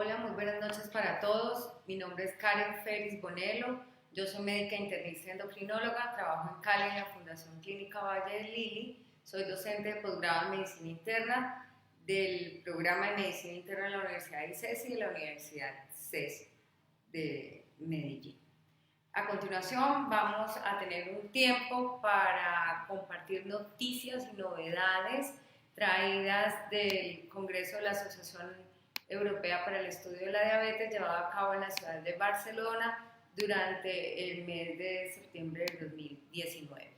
Hola, muy buenas noches para todos. Mi nombre es Karen Félix Bonello. Yo soy médica internista y endocrinóloga. Trabajo en Cali en la Fundación Clínica Valle del Lili. Soy docente de posgrado en Medicina Interna del programa de Medicina Interna de la Universidad de ICESI y de la Universidad CES de Medellín. A continuación vamos a tener un tiempo para compartir noticias y novedades traídas del Congreso de la Asociación Europea para el Estudio de la Diabetes llevado a cabo en la ciudad de Barcelona durante el mes de septiembre del 2019.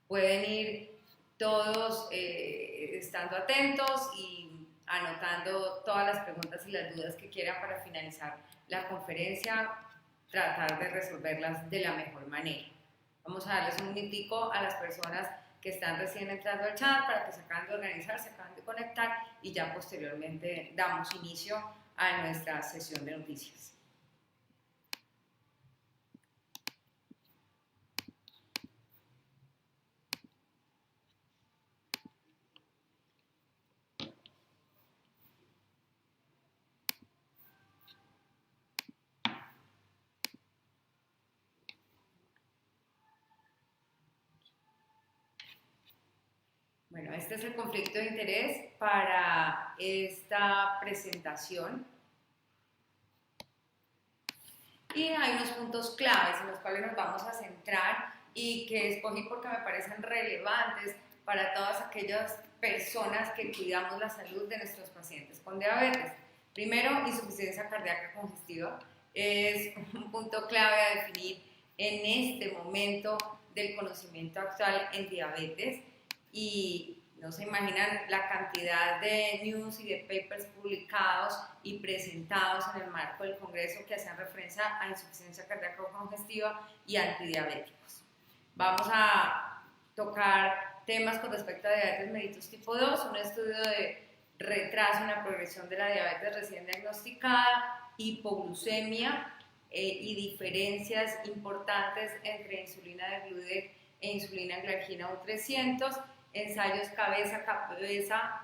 Pueden ir todos estando atentos y anotando todas las preguntas y las dudas que quieran para finalizar la conferencia, tratar de resolverlas de la mejor manera. Vamos a darles un minutico a las personas que están recién entrando al chat para que se acaben de organizar, se acaben de conectar y ya posteriormente damos inicio a nuestra sesión de noticias. Bueno, este es el conflicto de interés para esta presentación. Y hay unos puntos claves en los cuales nos vamos a centrar y que escogí porque me parecen relevantes para todas aquellas personas que cuidamos la salud de nuestros pacientes con diabetes. Primero, insuficiencia cardíaca congestiva es un punto clave a definir en este momento del conocimiento actual en diabetes y no se imaginan la cantidad de news y de papers publicados y presentados en el marco del Congreso que hacen referencia a insuficiencia cardíaca congestiva y antidiabéticos. Vamos a tocar temas con respecto a diabetes mellitus tipo 2, un estudio de retraso en la progresión de la diabetes recién diagnosticada, hipoglucemia y diferencias importantes entre insulina de Gludec e insulina glargina U300, ensayos cabeza a cabeza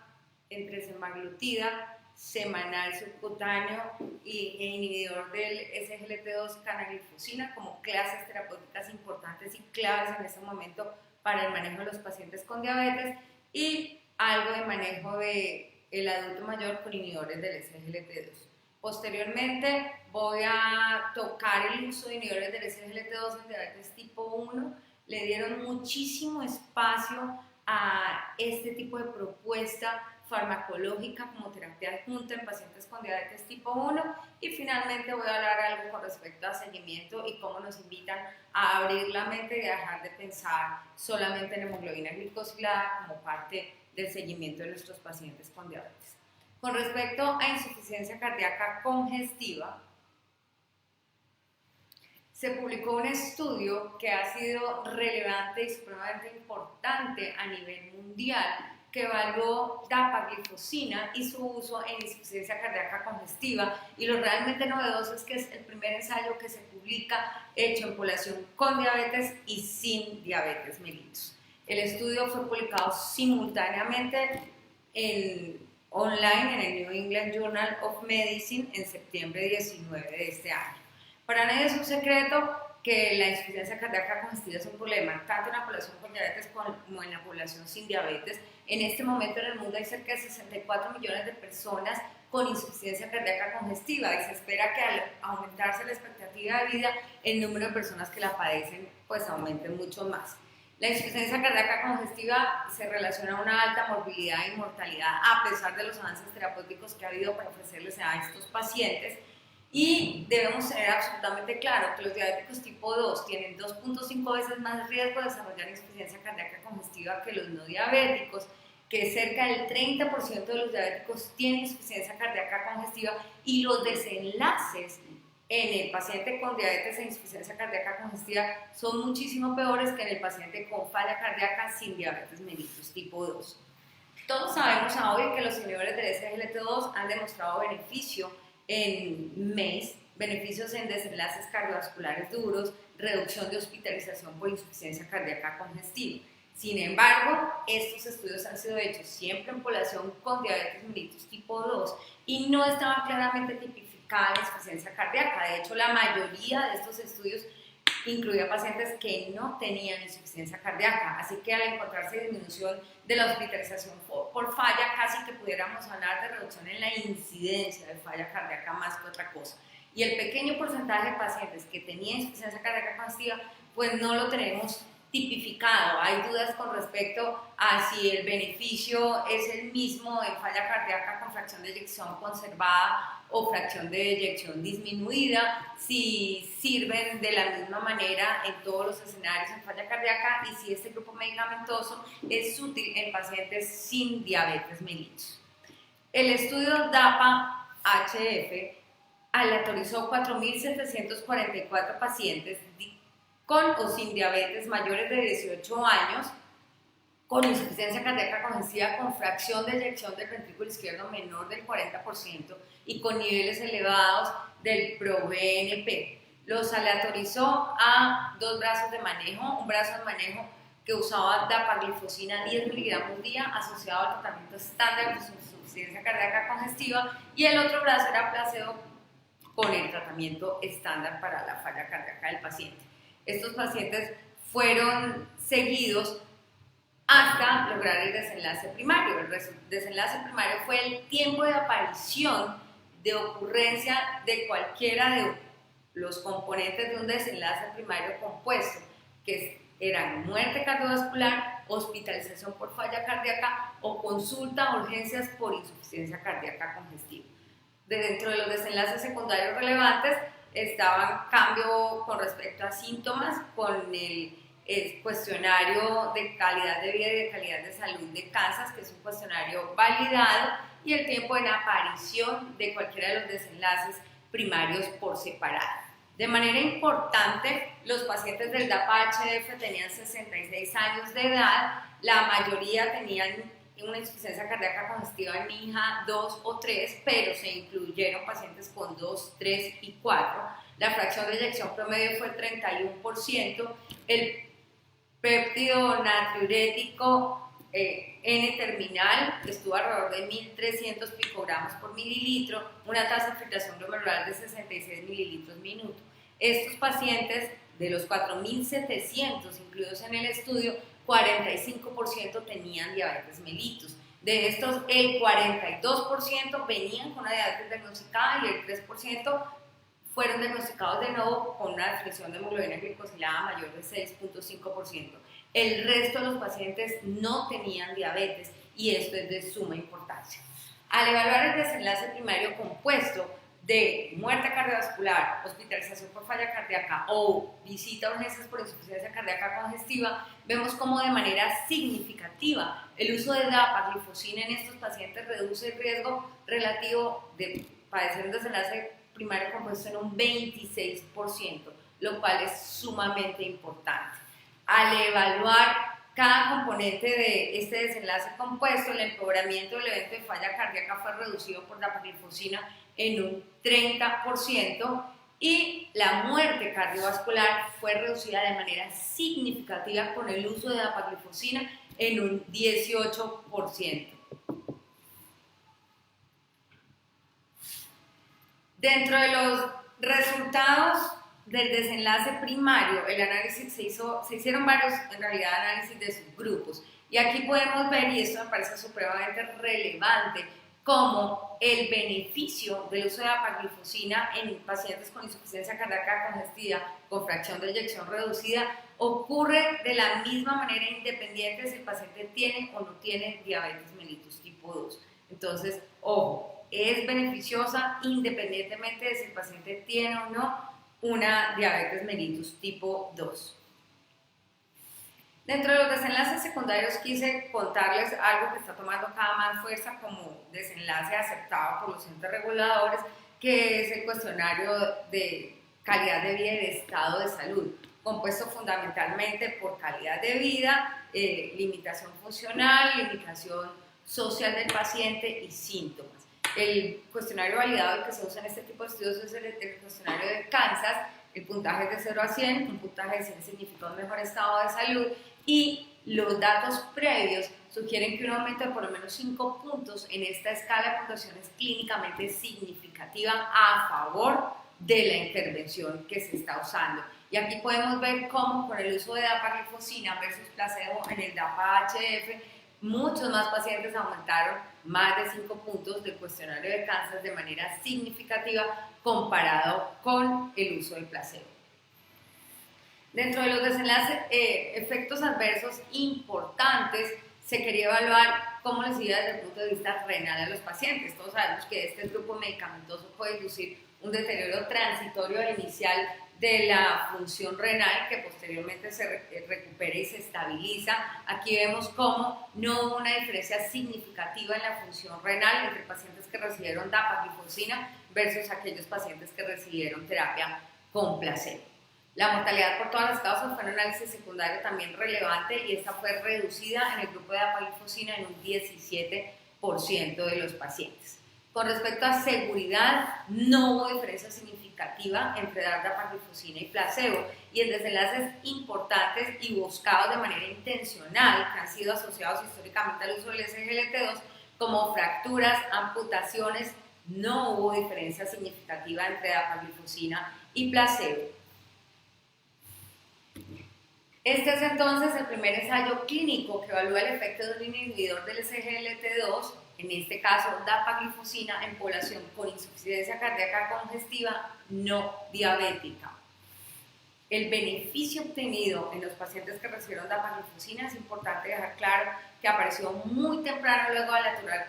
entre semaglutida, semanal subcutáneo e inhibidor del SGLT2 canaglifosina como clases terapéuticas importantes y claves en este momento para el manejo de los pacientes con diabetes y algo de manejo del adulto mayor con inhibidores del SGLT2. Posteriormente voy a tocar el uso de inhibidores del SGLT2 en diabetes tipo 1. Le dieron muchísimo espacio a este tipo de propuesta farmacológica como terapia adjunta en pacientes con diabetes tipo 1 y finalmente voy a hablar algo con respecto a seguimiento y cómo nos invitan a abrir la mente y dejar de pensar solamente en hemoglobina glicosilada como parte del seguimiento de nuestros pacientes con diabetes. Con respecto a insuficiencia cardíaca congestiva, se publicó un estudio que ha sido relevante y supremamente importante a nivel mundial que evaluó dapaglifosina y su uso en insuficiencia cardíaca congestiva y lo realmente novedoso es que es el primer ensayo que se publica hecho en población con diabetes y sin diabetes mellitus. El estudio fue publicado simultáneamente online en el New England Journal of Medicine en septiembre 19 de este año. Para nadie es un secreto que la insuficiencia cardíaca congestiva es un problema, tanto en la población con diabetes como en la población sin diabetes. En este momento en el mundo hay cerca de 64 millones de personas con insuficiencia cardíaca congestiva y se espera que al aumentarse la expectativa de vida, el número de personas que la padecen pues aumente mucho más. La insuficiencia cardíaca congestiva se relaciona a una alta morbilidad y mortalidad a pesar de los avances terapéuticos que ha habido para ofrecerles a estos pacientes. Y debemos tener absolutamente claro que los diabéticos tipo 2 tienen 2.5 veces más riesgo de desarrollar insuficiencia cardíaca congestiva que los no diabéticos, que cerca del 30% de los diabéticos tienen insuficiencia cardíaca congestiva y los desenlaces en el paciente con diabetes e insuficiencia cardíaca congestiva son muchísimo peores que en el paciente con falla cardíaca sin diabetes mellitus tipo 2. Todos sabemos hoy que los inhibidores del SGLT2 han demostrado beneficio en MEIS, beneficios en desenlaces cardiovasculares duros, reducción de hospitalización por insuficiencia cardíaca congestiva. Sin embargo, estos estudios han sido hechos siempre en población con diabetes mellitus tipo 2 y no estaban claramente tipificados diagnosticada la insuficiencia cardíaca. De hecho, la mayoría de estos estudios incluía pacientes que no tenían insuficiencia cardíaca, así que al encontrarse disminución de la hospitalización por falla, casi que pudiéramos hablar de reducción en la incidencia de falla cardíaca más que otra cosa. Y el pequeño porcentaje de pacientes que tenían insuficiencia cardíaca congestiva, pues no lo tenemos tipificado. Hay dudas con respecto a si el beneficio es el mismo en falla cardíaca con fracción de eyección conservada o fracción de eyección disminuida, si sirven de la misma manera en todos los escenarios en falla cardíaca y si este grupo medicamentoso es útil en pacientes sin diabetes mellitus. El estudio DAPA-HF aleatorizó 4.744 pacientes con o sin diabetes mayores de 18 años, con insuficiencia cardíaca congestiva con fracción de eyección del ventrículo izquierdo menor del 40% y con niveles elevados del ProBNP. Los aleatorizó a dos brazos de manejo, un brazo de manejo que usaba dapaglifosina 10 miligramos día asociado al tratamiento estándar de insuficiencia cardíaca congestiva y el otro brazo era placebo con el tratamiento estándar para la falla cardíaca del paciente. Estos pacientes fueron seguidos hasta lograr el desenlace primario. El desenlace primario fue el tiempo de aparición de ocurrencia de cualquiera de los componentes de un desenlace primario compuesto, que eran muerte cardiovascular, hospitalización por falla cardíaca o consulta a urgencias por insuficiencia cardíaca congestiva. Dentro de los desenlaces secundarios relevantes estaban cambio con respecto a síntomas, con el cuestionario de calidad de vida y de calidad de salud de Kansas, que es un cuestionario validado, y el tiempo en aparición de cualquiera de los desenlaces primarios por separado. De manera importante, los pacientes del DAPA-HF tenían 66 años de edad, la mayoría tenían una insuficiencia cardíaca congestiva en MINJA 2 o 3, pero se incluyeron pacientes con 2, 3 y 4. La fracción de eyección promedio fue el 31%, el péptido natriurético N-terminal estuvo alrededor de 1.300 picogramos por mililitro, una tasa de filtración glomerular de 66 mililitros minuto. Estos pacientes, de los 4.700 incluidos en el estudio, 45% tenían diabetes mellitus. De estos, el 42% venían con una diabetes diagnosticada y el 3% fueron diagnosticados de nuevo con una definición de hemoglobina glicosilada mayor de 6.5%. El resto de los pacientes no tenían diabetes y esto es de suma importancia. Al evaluar el desenlace primario compuesto de muerte cardiovascular, hospitalización por falla cardíaca o visita a urgencias por insuficiencia cardíaca congestiva, vemos cómo de manera significativa el uso de dapaglifosina en estos pacientes reduce el riesgo relativo de padecer un desenlace primario compuesto en un 26%, lo cual es sumamente importante. Al evaluar cada componente de este desenlace compuesto, el empeoramiento del evento de falla cardíaca fue reducido por dapaglifosina en un 30% y la muerte cardiovascular fue reducida de manera significativa con el uso de dapaglifosina en un 18%. Dentro de los resultados del desenlace primario, el análisis se hicieron varios, en realidad, análisis de subgrupos. Y aquí podemos ver, y esto me parece supremamente relevante, cómo el beneficio del uso de dapaglifosina en pacientes con insuficiencia cardíaca congestiva con fracción de eyección reducida ocurre de la misma manera independiente si el paciente tiene o no tiene diabetes mellitus tipo 2. Entonces, ojo, es beneficiosa independientemente de si el paciente tiene o no una diabetes mellitus tipo 2. Dentro de los desenlaces secundarios quise contarles algo que está tomando cada más fuerza como desenlace aceptado por los entes reguladores, que es el cuestionario de calidad de vida y de estado de salud, compuesto fundamentalmente por calidad de vida, limitación funcional, limitación social del paciente y síntomas. El cuestionario validado que se usa en este tipo de estudios es el cuestionario de Kansas. El puntaje es de 0 a 100, un puntaje de 100 significa un mejor estado de salud y los datos previos sugieren que un aumento de por lo menos 5 puntos en esta escala de puntuación es clínicamente significativo. significativa a favor de la intervención que se está usando. Y aquí podemos ver cómo con el uso de dapaglifosina versus placebo en el DAPA-HF, muchos más pacientes aumentaron más de 5 puntos del cuestionario de cáncer de manera significativa comparado con el uso del placebo. Dentro de los desenlaces, efectos adversos importantes, se quería evaluar cómo les iba desde el punto de vista renal a los pacientes. Todos sabemos que este grupo medicamentoso puede inducir un deterioro transitorio e inicial de la función renal que posteriormente se recupera y se estabiliza. Aquí vemos cómo no hubo una diferencia significativa en la función renal entre pacientes que recibieron dapaglifosina versus aquellos pacientes que recibieron terapia con placebo. La mortalidad por todas las causas fue un análisis secundario también relevante y esta fue reducida en el grupo de dapaglifosina en un 17% de los pacientes. Con respecto a seguridad, no hubo diferencia significativa entre dar dapaglifosina y placebo, y en desenlaces importantes y buscados de manera intencional que han sido asociados históricamente al uso del SGLT2 como fracturas, amputaciones, no hubo diferencia significativa entre dapaglifosina y placebo. Este es entonces el primer ensayo clínico que evalúa el efecto de un inhibidor del SGLT2, en este caso dapaglifosina, en población con insuficiencia cardíaca congestiva no diabética. El beneficio obtenido en los pacientes que recibieron dapaglifosina es importante dejar claro que apareció muy temprano luego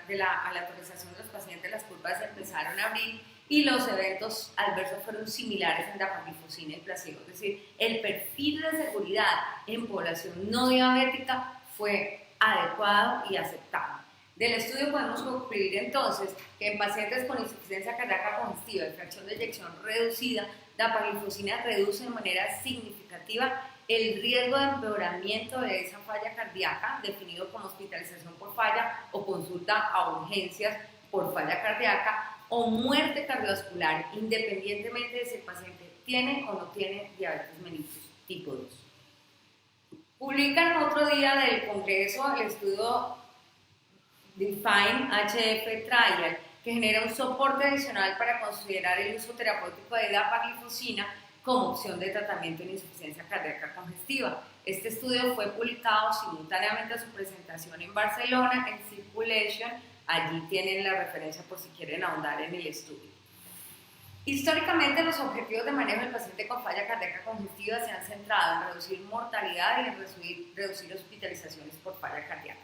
de la autorización de los pacientes, las curvas empezaron a abrir y los eventos adversos fueron similares en dapaglifosina y placebo, es decir, el perfil de seguridad en población no diabética fue adecuado y aceptado. Del estudio podemos concluir entonces que en pacientes con insuficiencia cardíaca congestiva y fracción de eyección reducida, dapaglifosina reduce de manera significativa el riesgo de empeoramiento de esa falla cardíaca, definido como hospitalización por falla o consulta a urgencias por falla cardíaca, o muerte cardiovascular, independientemente de si el paciente tiene o no tiene diabetes mellitus tipo 2. Publican otro día del Congreso el estudio DEFINE-HF Trial, que genera un soporte adicional para considerar el uso terapéutico de dapaglifosina como opción de tratamiento en insuficiencia cardíaca congestiva. Este estudio fue publicado simultáneamente a su presentación en Barcelona en Circulation. Allí tienen la referencia por si quieren ahondar en el estudio. Históricamente, los objetivos de manejo del paciente con falla cardíaca congestiva se han centrado en reducir mortalidad y en reducir hospitalizaciones por falla cardíaca.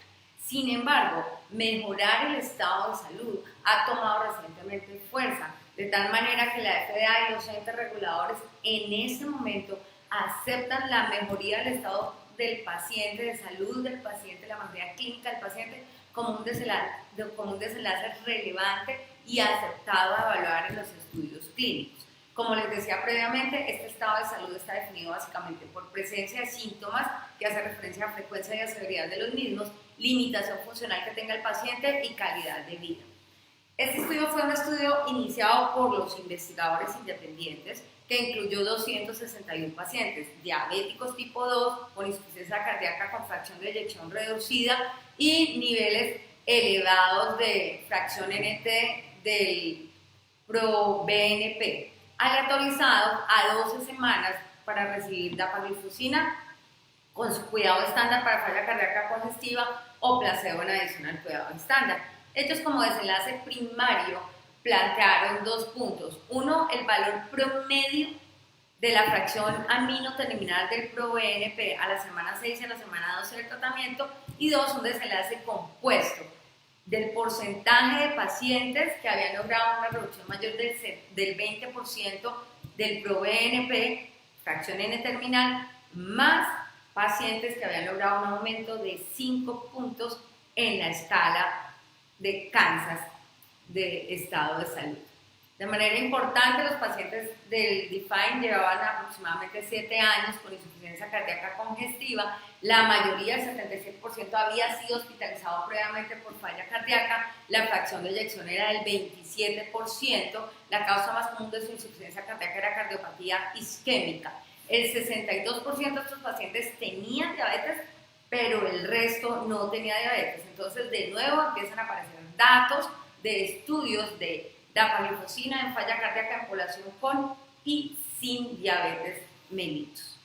Sin embargo, mejorar el estado de salud ha tomado recientemente fuerza, de tal manera que la FDA y los entes reguladores en este momento aceptan la mejoría del estado del paciente, de salud del paciente, la mejoría clínica del paciente, como un desenlace relevante y aceptado a evaluar en los estudios clínicos. Como les decía previamente, este estado de salud está definido básicamente por presencia de síntomas, que hace referencia a frecuencia y a severidad de los mismos, limitación funcional que tenga el paciente y calidad de vida. Este estudio fue un estudio iniciado por los investigadores independientes que incluyó 261 pacientes diabéticos tipo 2 con insuficiencia cardíaca con fracción de eyección reducida y niveles elevados de fracción NT del ProBNP, aleatorizados a 12 semanas para recibir dapaglifosina con su cuidado estándar para falla cardíaca congestiva o placebo en adición al cuidado estándar. Ellos como desenlace primario plantearon 2 puntos. Uno, el valor promedio de la fracción amino terminal del ProBNP a la semana 6 y a la semana 12 del tratamiento. Y 2, un desenlace compuesto del porcentaje de pacientes que habían logrado una reducción mayor del 20% del ProBNP, fracción N terminal, más pacientes que habían logrado un aumento de 5 puntos en la escala de Kansas de estado de salud. De manera importante, los pacientes del DEFINE llevaban aproximadamente 7 años con insuficiencia cardíaca congestiva. La mayoría, el 77%, había sido hospitalizado previamente por falla cardíaca. La fracción de eyección era del 27%. La causa más común de su insuficiencia cardíaca era cardiopatía isquémica. El 62% de estos pacientes tenían diabetes, pero el resto no tenía diabetes. Entonces, de nuevo, empiezan a aparecer datos de estudios de dapagliflozina en falla cardíaca en población con y sin diabetes mellitus.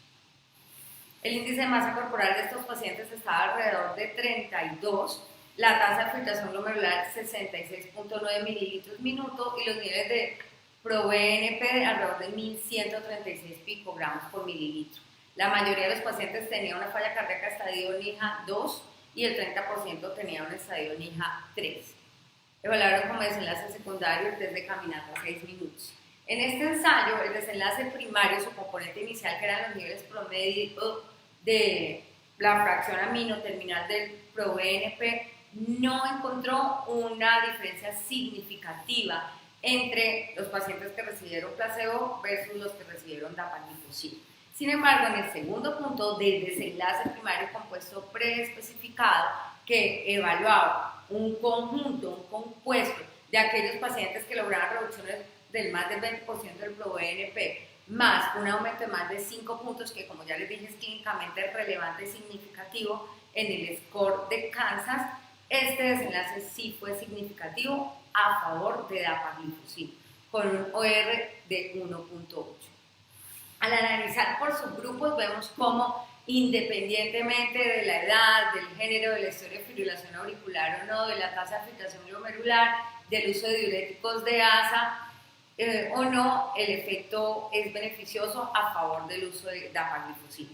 El índice de masa corporal de estos pacientes estaba alrededor de 32, la tasa de filtración glomerular 66.9 mililitros minuto y los niveles de ProBNP de alrededor de 1136 picogramos por mililitro. La mayoría de los pacientes tenía una falla cardíaca estadio NIHA 2 y el 30% tenía un estadio NIHA 3. Evaluaron como desenlace secundario el test de caminata 6 minutos. En este ensayo, el desenlace primario, su componente inicial, que eran los niveles promedio de la fracción amino terminal del ProBNP, no encontró una diferencia significativa entre los pacientes que recibieron placebo versus los que recibieron dapagliflozina. Sin embargo, en el segundo punto del desenlace primario compuesto preespecificado, que evaluaba un conjunto, un compuesto de aquellos pacientes que lograban reducciones del más del 20% del ProBNP, más un aumento de más de 5 puntos, que como ya les dije es clínicamente relevante y significativo en el score de Kansas, este desenlace sí fue significativo a favor de dapagliflozina, con un OR de 1.8. Al analizar por subgrupos vemos cómo, independientemente de la edad, del género, de la historia de fibrilación auricular o no, de la tasa de filtración glomerular, del uso de diuréticos de ASA o no, el efecto es beneficioso a favor del uso de dapagliflozina.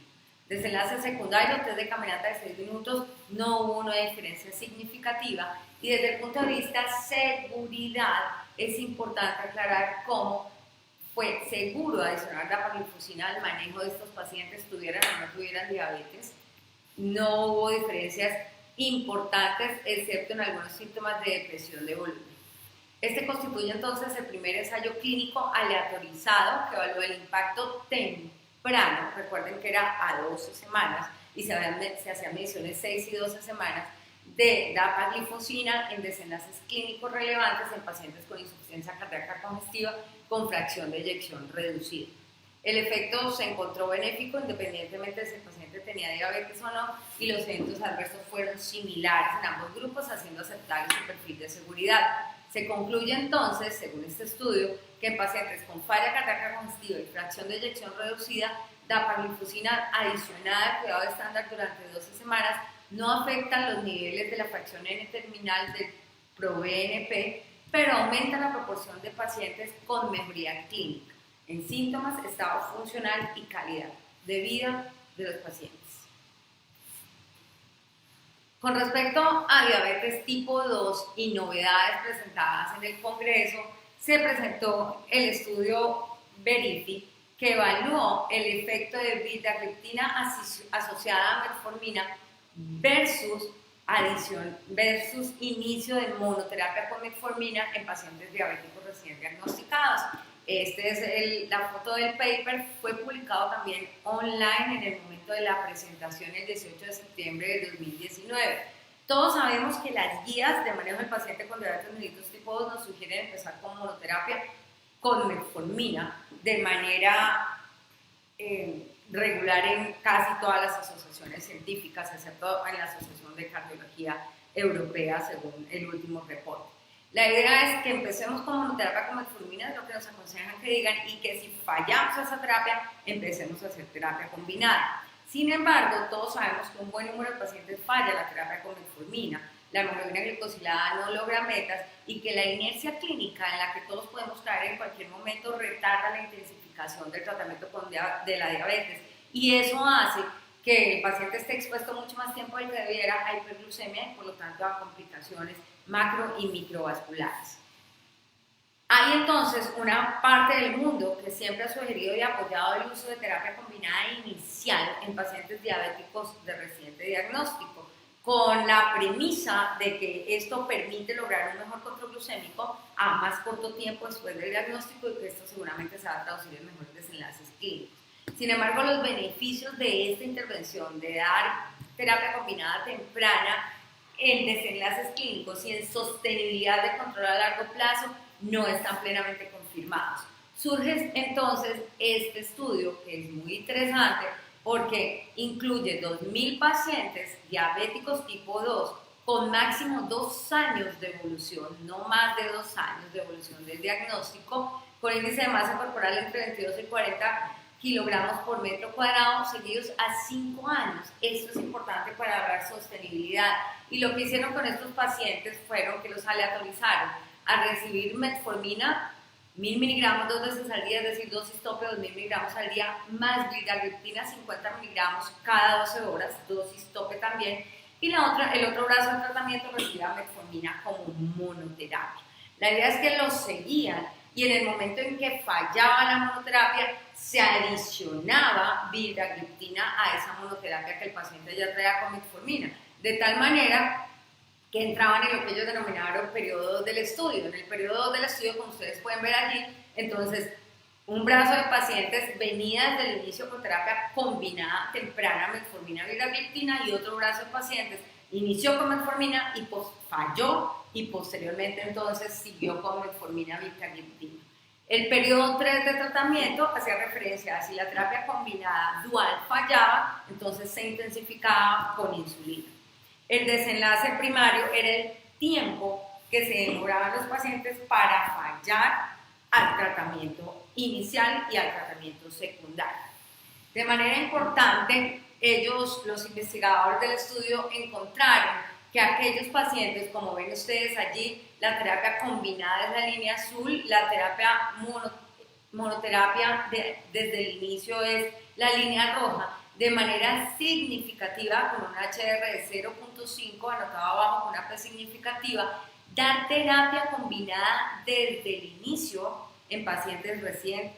Desenlace secundario, test de caminata de 6 minutos, no hubo una diferencia significativa y desde el punto de vista seguridad es importante aclarar cómo fue seguro adicionar dapagliflozina al manejo de estos pacientes, tuvieran o no tuvieran diabetes. No hubo diferencias importantes, excepto en algunos síntomas de depresión de volumen. Este constituye entonces el primer ensayo clínico aleatorizado que evaluó el impacto temprano, recuerden que era a 12 semanas y se hacían mediciones 6 y 12 semanas, de dapagliflozina en desenlaces clínicos relevantes en pacientes con insuficiencia cardíaca congestiva con fracción de eyección reducida. El efecto se encontró benéfico independientemente de si el paciente tenía diabetes o no, y los eventos adversos fueron similares en ambos grupos, haciendo aceptable su perfil de seguridad. Se concluye entonces, según este estudio, que en pacientes con falla cardíaca congestiva y fracción de eyección reducida, dapagliflozina adicionada al cuidado estándar durante 12 semanas no afectan los niveles de la fracción N-terminal del ProBNP, pero aumenta la proporción de pacientes con mejoría clínica en síntomas, estado funcional y calidad de vida de los pacientes. Con respecto a diabetes tipo 2 y novedades presentadas en el Congreso, se presentó el estudio Verify, que evaluó el efecto de beta-gliptina asociada a metformina versus inicio de monoterapia con metformina en pacientes diabéticos recién diagnosticados. La foto del paper fue publicado también online en el momento de la presentación el 18 de septiembre de 2019. Todos sabemos que las guías de manejo del paciente con diabetes mellitus tipo 2 nos sugieren empezar con monoterapia con metformina de manera regular en casi todas las asociaciones científicas, excepto en la Asociación de Cardiología Europea, según el último reporte. La idea es que empecemos con monoterapia con metformina, es lo que nos aconsejan que digan, y que si fallamos esa terapia, empecemos a hacer terapia combinada. Sin embargo, todos sabemos que un buen número de pacientes falla la terapia con metformina, la hemoglobina glicosilada no logra metas y que la inercia clínica en la que todos podemos caer en cualquier momento retarda la intensificación del tratamiento de la diabetes, y eso hace que el paciente esté expuesto mucho más tiempo del que debiera a hiperglucemia y por lo tanto a complicaciones macro y microvasculares. Hay entonces una parte del mundo que siempre ha sugerido y apoyado el uso de terapia combinada inicial en pacientes diabéticos de reciente diagnóstico, con la premisa de que esto permite lograr un mejor control glucémico a más corto tiempo después del diagnóstico y que esto seguramente se va a traducir en mejores desenlaces clínicos. Sin embargo, los beneficios de esta intervención de dar terapia combinada temprana en desenlaces clínicos y en sostenibilidad de control a largo plazo no están plenamente confirmados. Surge entonces este estudio que es muy interesante porque incluye 2.000 pacientes diabéticos tipo 2 con máximo 2 años de evolución, no más de 2 años de evolución del diagnóstico, con índice de masa corporal entre 22 y 40 kilogramos por metro cuadrado, seguidos a 5 años. Esto es importante para hablar sostenibilidad. Y lo que hicieron con estos pacientes fueron que los aleatorizaron a recibir metformina 1000 miligramos 2 veces al día, es decir, dosis tope 2000 miligramos al día, más vildagliptina 50 miligramos cada 12 horas, dosis tope también, y el otro brazo de tratamiento recibía metformina como monoterapia. La idea es que los seguían y en el momento en que fallaba la monoterapia se adicionaba vildagliptina a esa monoterapia que el paciente ya traía con metformina, de tal manera que entraban en lo que ellos denominaron periodo del estudio. En el periodo del estudio, como ustedes pueden ver allí, entonces un brazo de pacientes venía desde el inicio con terapia combinada temprana, metformina, vildagliptina, y otro brazo de pacientes inició con metformina y falló, y posteriormente entonces siguió con metformina, vildagliptina. El periodo 3 de tratamiento hacía referencia a si la terapia combinada dual fallaba, entonces se intensificaba con insulina. El desenlace primario era el tiempo que se demoraban los pacientes para fallar al tratamiento inicial y al tratamiento secundario. De manera importante, los investigadores del estudio, encontraron que aquellos pacientes, como ven ustedes allí, la terapia combinada es la línea azul, la terapia monoterapia desde el inicio es la línea roja, de manera significativa, con un HR de 0.5 anotado abajo con una P significativa, dar terapia combinada desde el inicio en pacientes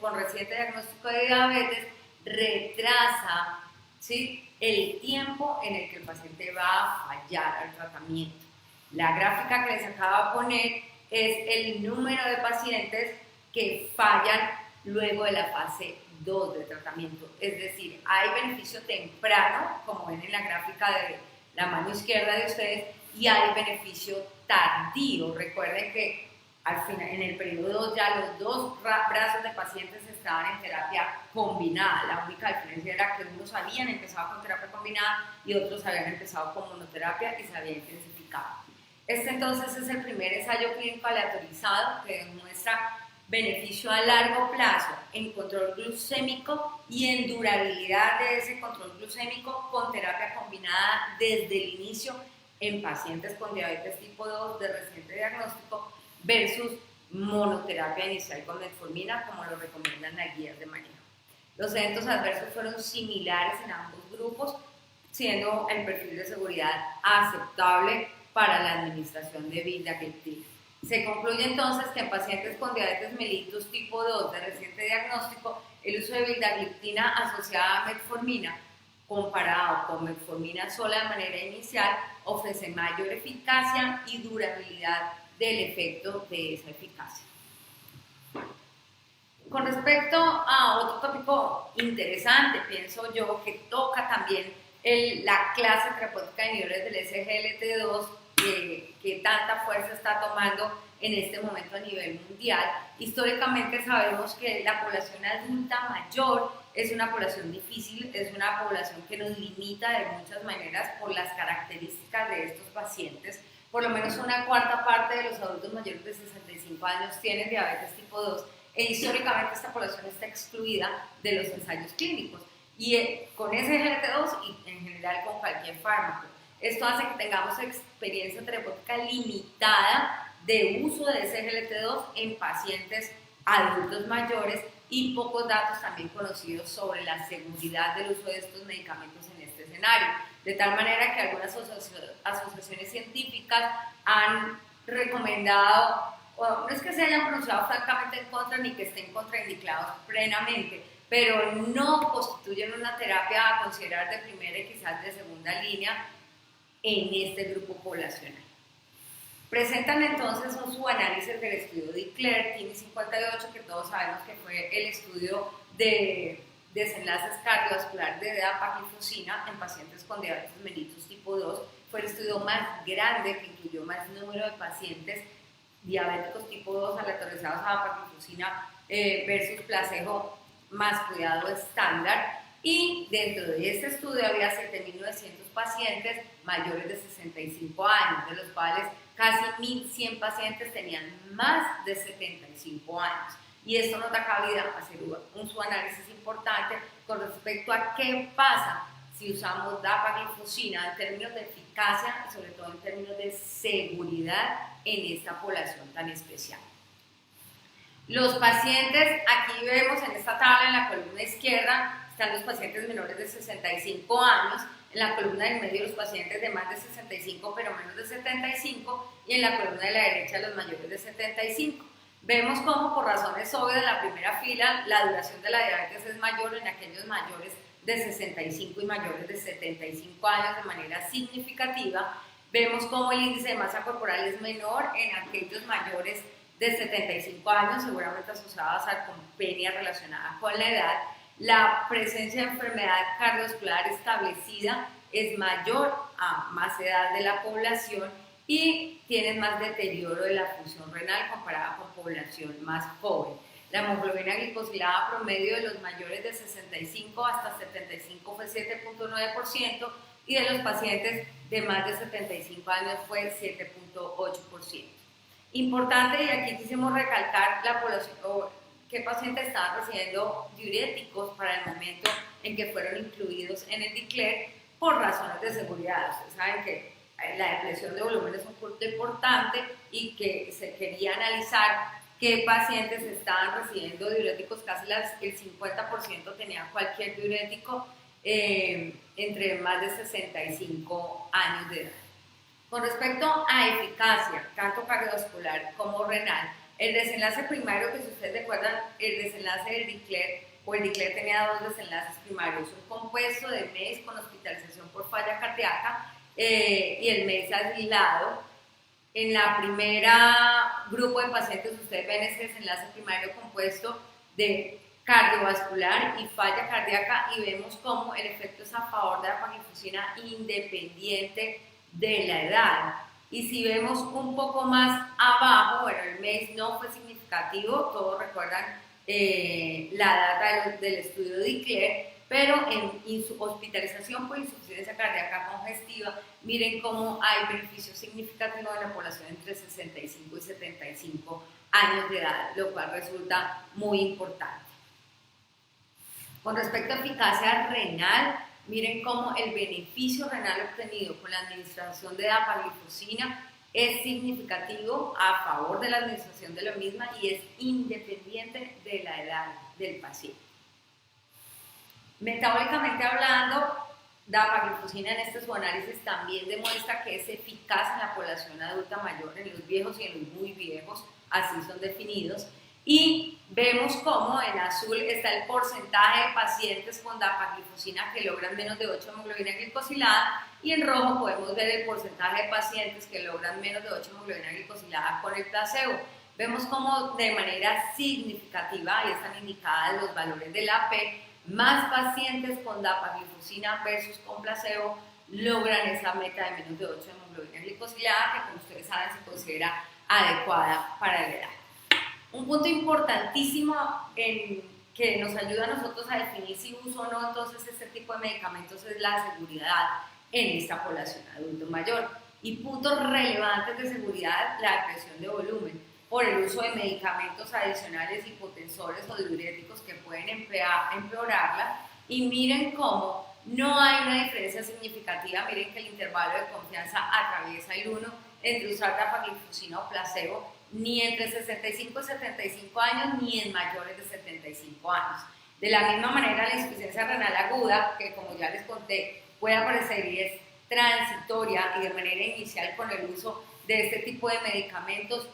con reciente diagnóstico de diabetes retrasa, ¿sí?, el tiempo en el que el paciente va a fallar al tratamiento. La gráfica que les acabo de poner es el número de pacientes que fallan luego de la fase 2 de tratamiento, es decir, hay beneficio temprano, como ven en la gráfica de la mano izquierda de ustedes, y hay beneficio tardío. Recuerden que al final, en el periodo 2 ya los dos brazos de pacientes estaban en terapia combinada. La única diferencia era que unos habían empezado con terapia combinada y otros habían empezado con monoterapia y se había intensificado. Este entonces es el primer ensayo clínico aleatorizado que demuestra beneficio a largo plazo en control glucémico y en durabilidad de ese control glucémico con terapia combinada desde el inicio en pacientes con diabetes tipo 2 de reciente diagnóstico versus monoterapia inicial con metformina, como lo recomiendan las guías de manejo. Los eventos adversos fueron similares en ambos grupos, siendo el perfil de seguridad aceptable para la administración de vildagliptina. Se concluye entonces que en pacientes con diabetes mellitus tipo 2 de reciente diagnóstico, el uso de vildagliptina asociada a metformina comparado con metformina sola de manera inicial ofrece mayor eficacia y durabilidad del efecto de esa eficacia. Con respecto a otro tópico interesante, pienso yo, que toca también la clase terapéutica de inhibidores del SGLT2 que tanta fuerza está tomando en este momento a nivel mundial. Históricamente sabemos que la población adulta mayor es una población difícil, es una población que nos limita de muchas maneras por las características de estos pacientes. Por lo menos una cuarta parte de los adultos mayores de 65 años tienen diabetes tipo 2 e históricamente esta población está excluida de los ensayos clínicos y con SGLT2 y en general con cualquier fármaco. Esto hace que tengamos experiencia terapéutica limitada de uso de SGLT2 en pacientes adultos mayores y pocos datos también conocidos sobre la seguridad del uso de estos medicamentos en este escenario. De tal manera que algunas asociaciones científicas han recomendado, no es que se hayan pronunciado francamente en contra ni que estén contraindicados plenamente, pero no constituyen una terapia a considerar de primera y quizás de segunda línea en este grupo poblacional. Presentan entonces un subanálisis del estudio de Eclair, TIMI 58, que todos sabemos que fue el estudio de desenlaces cardiovasculares de dapagliflozina en pacientes con diabetes mellitus tipo 2. Fue el estudio más grande que incluyó más número de pacientes diabéticos tipo 2 aleatorizados a dapagliflozina versus placebo más cuidado estándar. Y dentro de este estudio había 7.900 pacientes mayores de 65 años, de los cuales casi 1.100 pacientes tenían más de 75 años. Y esto nos da cabida a hacer un subanálisis importante con respecto a qué pasa si usamos dapagliflozina en términos de eficacia y sobre todo en términos de seguridad en esta población tan especial. Los pacientes, aquí vemos en esta tabla en la columna izquierda, están los pacientes menores de 65 años, en la columna del medio los pacientes de más de 65 pero menos de 75 y en la columna de la derecha los mayores de 75. Vemos cómo por razones obvias en la primera fila la duración de la diabetes es mayor en aquellos mayores de 65 y mayores de 75 años de manera significativa. Vemos cómo el índice de masa corporal es menor en aquellos mayores de 75 años, seguramente asociado a sarcopenia relacionada con la edad. La presencia de enfermedad cardiovascular establecida es mayor a más edad de la población y tienen más deterioro de la función renal comparada con población más joven. La hemoglobina glicosilada promedio de los mayores de 65 hasta 75 fue 7.9% y de los pacientes de más de 75 años fue 7.8%. Importante, y aquí quisimos recalcar la población, qué pacientes estaban recibiendo diuréticos para el momento en que fueron incluidos en el DICLER por razones de seguridad. Ustedes saben que la depresión de volumen es un punto importante y que se quería analizar qué pacientes estaban recibiendo diuréticos, casi el 50% tenía cualquier diurético entre más de 65 años de edad. Con respecto a eficacia, tanto cardiovascular como renal, el desenlace primario, que si ustedes recuerdan, el desenlace del DICLER, o el DICLER tenía dos desenlaces primarios, un compuesto de MEIS con hospitalización por falla cardíaca y el MEIS aislado. En la primera grupo de pacientes ustedes ven este desenlace primario compuesto de cardiovascular y falla cardíaca y vemos cómo el efecto es a favor de la dapagliflozina independiente de la edad. Y si vemos un poco más abajo, bueno, el MEIS no fue significativo, todos recuerdan la data del estudio de DICLER, pero en hospitalización por insuficiencia cardíaca congestiva, miren cómo hay beneficios significativos en la población entre 65 y 75 años de edad, lo cual resulta muy importante. Con respecto a eficacia renal, miren cómo el beneficio renal obtenido con la administración de dapagliflozina es significativo a favor de la administración de la misma y es independiente de la edad del paciente. Metabólicamente hablando, dapagliflozina en este subanálisis también demuestra que es eficaz en la población adulta mayor, en los viejos y en los muy viejos, así son definidos. Y vemos cómo en azul está el porcentaje de pacientes con dapagliflozina que logran menos de 8 hemoglobina glicosilada y en rojo podemos ver el porcentaje de pacientes que logran menos de 8 hemoglobina glicosilada con el placebo. Vemos cómo de manera significativa, ahí están indicadas los valores de la P, más pacientes con dapagliflozina versus con placebo logran esa meta de menos de 8 hemoglobina glicosilada que, como ustedes saben, se considera adecuada para la edad. Un punto importantísimo que nos ayuda a nosotros a definir si uso o no entonces este tipo de medicamentos es la seguridad en esta población adulto mayor. Y puntos relevantes de seguridad, la depresión de volumen por el uso de medicamentos adicionales, hipotensores o diuréticos que pueden empeorarla. Y miren cómo no hay una diferencia significativa, miren que el intervalo de confianza atraviesa el 1 entre usar dapagliflozina o placebo, ni entre 65 y 75 años, ni en mayores de 75 años. De la misma manera, la insuficiencia renal aguda, que como ya les conté, puede aparecer y es transitoria y de manera inicial con el uso de este tipo de medicamentos,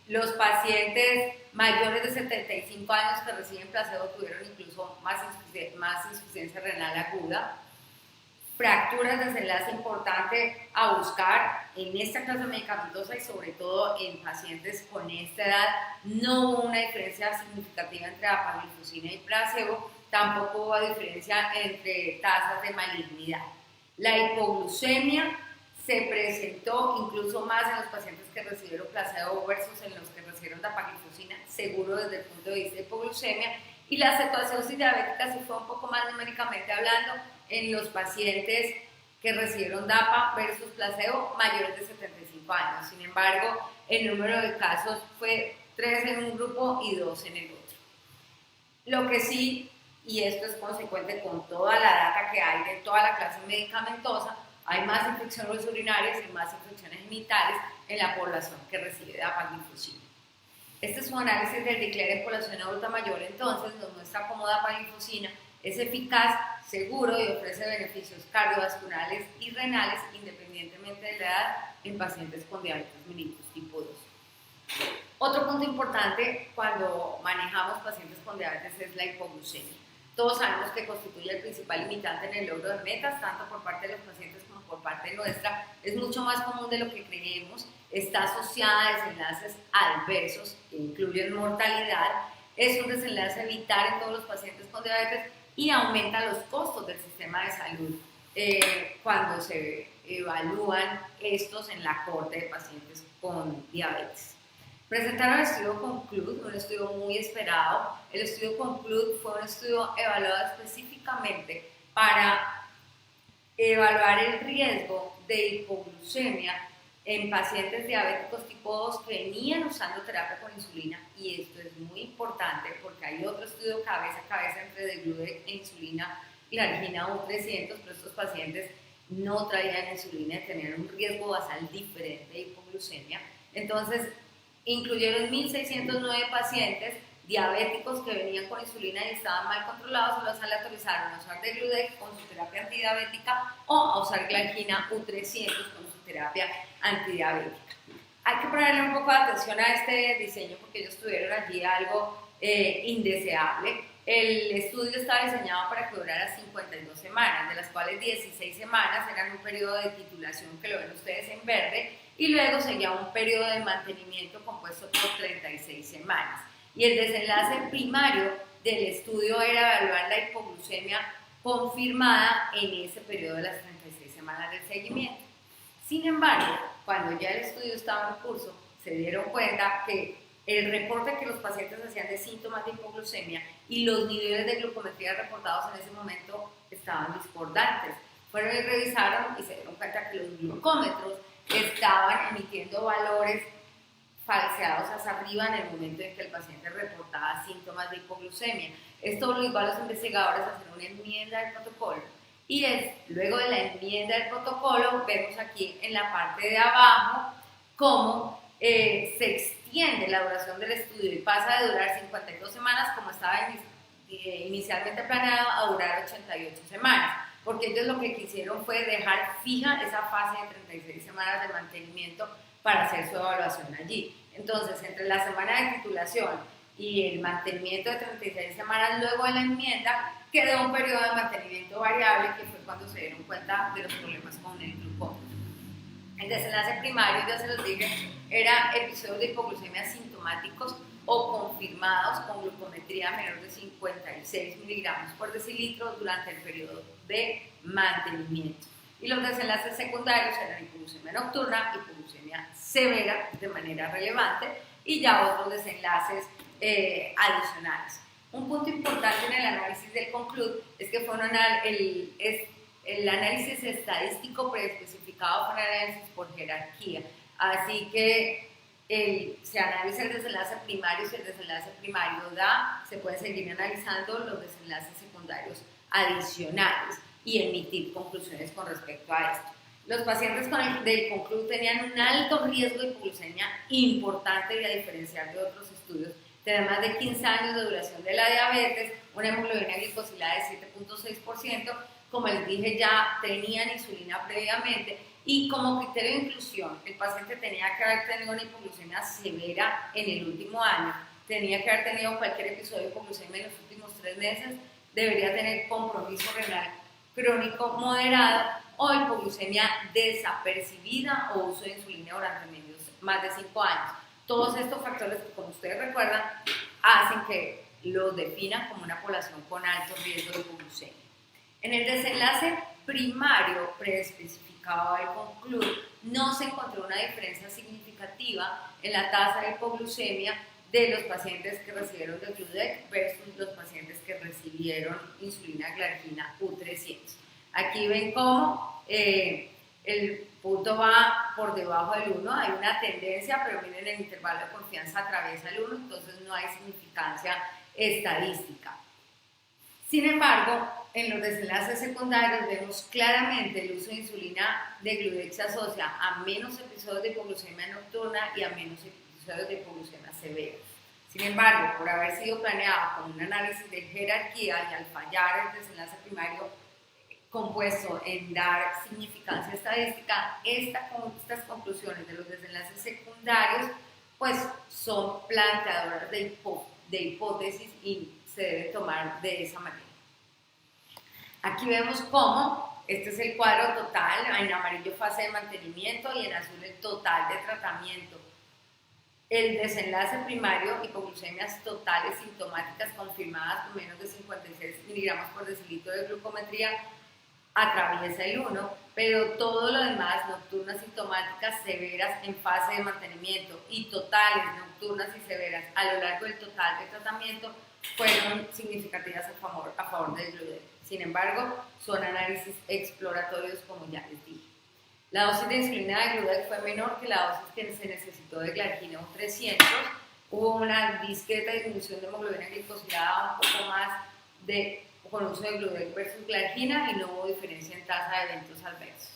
los pacientes mayores de 75 años que reciben placebo tuvieron incluso más insuficiencia renal aguda. Fracturas de desenlace importante a buscar en esta clase medicamentosa y sobre todo en pacientes con esta edad. No hubo una diferencia significativa entre dapagliflozina y placebo, tampoco hubo diferencia entre tasas de malignidad. La hipoglucemia se presentó incluso más en los pacientes que recibieron placebo versus en los que recibieron dapagliflozina, seguro desde el punto de vista de hipoglucemia, Y la cetoacidosis diabética sí fue un poco más numéricamente hablando en los pacientes que recibieron DAPA versus placebo mayores de 75 años. Sin embargo, el número de casos fue 3 en un grupo y 2 en el otro. Lo que sí, y esto es consecuente con toda la data que hay de toda la clase medicamentosa, hay más infecciones urinarias y más infecciones genitales en la población que recibe dapagliflozina. Este es un análisis del DICLER en población adulta mayor, entonces nos muestra cómo dapagliflozina es eficaz, seguro y ofrece beneficios cardiovasculares y renales independientemente de la edad en pacientes con diabetes mellitus tipo 2. Otro punto importante cuando manejamos pacientes con diabetes es la hipoglucemia. Todos sabemos que constituye el principal limitante en el logro de metas, tanto por parte de los pacientes como por parte nuestra. Es mucho más común de lo que creemos, está asociada a desenlaces adversos que incluyen mortalidad, es un desenlace vital en todos los pacientes con diabetes y aumenta los costos del sistema de salud cuando se evalúan estos en la cohorte de pacientes con diabetes. Presentaron el estudio CONCLUDE, un estudio muy esperado. El estudio CONCLUDE fue un estudio evaluado específicamente para evaluar el riesgo de hipoglucemia en pacientes diabéticos tipo 2 que venían usando terapia con insulina, y esto es muy importante porque hay otro estudio cabeza a cabeza entre degludec e insulina glargina U300, pero estos pacientes no traían insulina y tenían un riesgo basal diferente de hipoglucemia. Entonces, incluyeron 1.609 pacientes diabéticos que venían con insulina y estaban mal controlados, los aleatorizaron a usar degludec con su terapia antidiabética o a usar glargina U300 con su terapia antidiabética. Hay que ponerle un poco de atención a este diseño porque ellos tuvieron allí algo indeseable. El estudio estaba diseñado para que durara 52 semanas, de las cuales 16 semanas eran un periodo de titulación que lo ven ustedes en verde, y luego seguía un periodo de mantenimiento compuesto por 36 semanas. Y el desenlace primario del estudio era evaluar la hipoglucemia confirmada en ese periodo de las 36 semanas del seguimiento. Sin embargo, cuando ya el estudio estaba en curso, se dieron cuenta que el reporte que los pacientes hacían de síntomas de hipoglucemia y los niveles de glucometría reportados en ese momento estaban discordantes. Fueron y revisaron y se dieron cuenta que los glucómetros estaban emitiendo valores falseados hacia arriba en el momento en que el paciente reportaba síntomas de hipoglucemia. Esto obligó a los investigadores a hacer una enmienda del protocolo. Y luego de la enmienda del protocolo, vemos aquí en la parte de abajo cómo se extiende la duración del estudio y pasa de durar 52 semanas, como estaba inicialmente planeado, a durar 88 semanas. Porque ellos lo que quisieron fue dejar fija esa fase de 36 semanas de mantenimiento para hacer su evaluación allí. Entonces, entre la semana de titulación y el mantenimiento de 36 semanas luego de la enmienda, quedó un periodo de mantenimiento variable que fue cuando se dieron cuenta de los problemas con el glucómetro. El desenlace primario, ya se los dije, era episodios de hipoglucemia sintomáticos o confirmados con glucometría menor de 56 miligramos por decilitro durante el periodo de mantenimiento. Y los desenlaces secundarios eran hipoglucemia nocturna, hipoglucemia severa de manera relevante y ya otros desenlaces adicionales. Un punto importante en el análisis del CONCLUDE es que fue el análisis estadístico preespecificado fue un análisis por jerarquía, así que se analiza el desenlace primario. Si el desenlace primario da, se pueden seguir analizando los desenlaces secundarios adicionales y emitir conclusiones con respecto a esto. Los pacientes del CONCLUDE tenían un alto riesgo de hipoglucemia importante y a diferenciar de otros estudios. Tenían más de 15 años de duración de la diabetes, una hemoglobina glicosilada de 7.6%, como les dije ya tenían insulina previamente, y como criterio de inclusión, el paciente tenía que haber tenido una hipoglucemia severa en el último año, tenía que haber tenido cualquier episodio de hipoglucemia en los últimos 3 meses, debería tener compromiso renal crónico moderado o hipoglucemia desapercibida o uso de insulina durante más de 5 años. Todos estos factores que, como ustedes recuerdan, hacen que los definan como una población con alto riesgo de hipoglucemia. En el desenlace primario preespecificado del CONCLUDE no se encontró una diferencia significativa en la tasa de hipoglucemia de los pacientes que recibieron degludec versus los pacientes recibieron insulina glargina U300. Aquí ven cómo el punto va por debajo del 1, hay una tendencia, pero miren el intervalo de confianza atraviesa el 1, entonces no hay significancia estadística. Sin embargo, en los desenlaces secundarios vemos claramente el uso de insulina de Gludex se asocia a menos episodios de hipoglucemia nocturna y a menos episodios de hipoglucemia severa. Sin embargo, por haber sido planeado con un análisis de jerarquía y al fallar el desenlace primario compuesto en dar significancia estadística, estas conclusiones de los desenlaces secundarios pues son planteadoras de hipótesis y se debe tomar de esa manera. Aquí vemos cómo este es el cuadro total, en amarillo fase de mantenimiento y en azul el total de tratamiento. El desenlace primario, hipoglucemias totales sintomáticas confirmadas con menos de 56 miligramos por decilitro de glucometría, atraviesa el 1, pero todo lo demás, nocturnas sintomáticas severas en fase de mantenimiento y totales nocturnas y severas a lo largo del total de tratamiento, fueron significativas a favor del Gludex. Sin embargo, son análisis exploratorios, como ya les dije. La dosis de insulina de Gludex fue menor que la dosis que se necesitó de glargina U300. Hubo una discreta disminución de hemoglobina glicosilada, un poco más con uso de Gludex versus glargina, y no hubo diferencia en tasa de eventos adversos.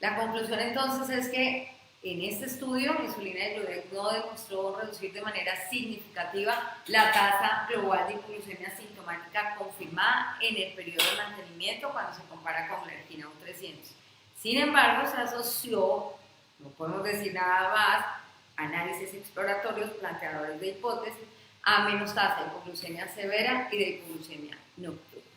La conclusión entonces es que en este estudio, la insulina de Gludex no demostró reducir de manera significativa la tasa global de hipoglucemia sintomática confirmada en el periodo de mantenimiento cuando se compara con glargina U300. Sin embargo, se asoció, no podemos decir nada más, análisis exploratorios planteadores de hipótesis a menos tasa de hipoglucemia severa y de hipoglucemia nocturna.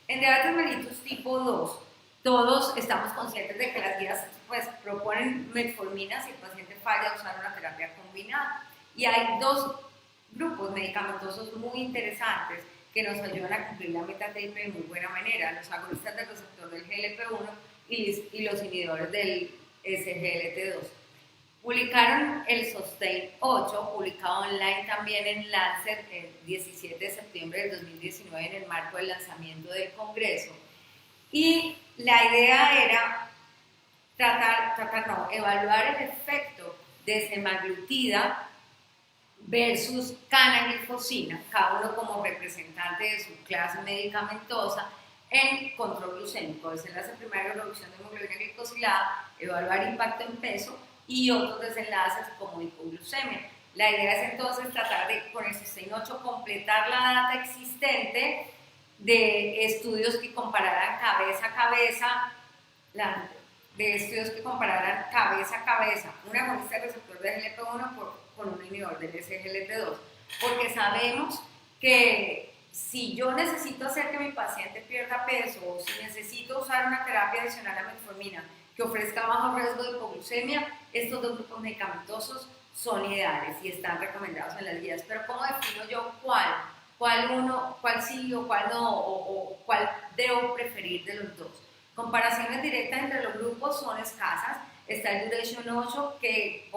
En diabetes mellitus tipo 2, todos estamos conscientes de que las guías pues, proponen metformina si el paciente falla a usar una terapia combinada. Y hay dos grupos medicamentosos muy interesantes que nos ayudan a cumplir la meta TIP de muy buena manera: los agonistas del receptor del GLP-1 y los inhibidores del SGLT2. Publicaron el Sustain 8, publicado online también en Lancet el 17 de septiembre del 2019 en el marco del lanzamiento del Congreso. Y la idea era evaluar el efecto de semaglutida versus canaglifosina, cada uno como representante de su clase medicamentosa, en control glucémico, desenlace primario, reducción de hemoglobina glicosilada, evaluar impacto en peso y otros desenlaces como hipoglucemia. La idea es entonces tratar de, con el Sustain 8, completar la data existente de estudios que compararan cabeza a cabeza, un agonista receptor de GLP-1 con un inhibidor del SGLT2, porque sabemos que si yo necesito hacer que mi paciente pierda peso o si necesito usar una terapia adicional a metformina que ofrezca bajo riesgo de hipoglucemia, estos dos grupos medicamentosos son ideales y están recomendados en las guías. Pero ¿cómo defino yo cuál sí o cuál no, o cuál debo preferir de los dos? Comparaciones directas entre los grupos son escasas. Está el Duration 8 que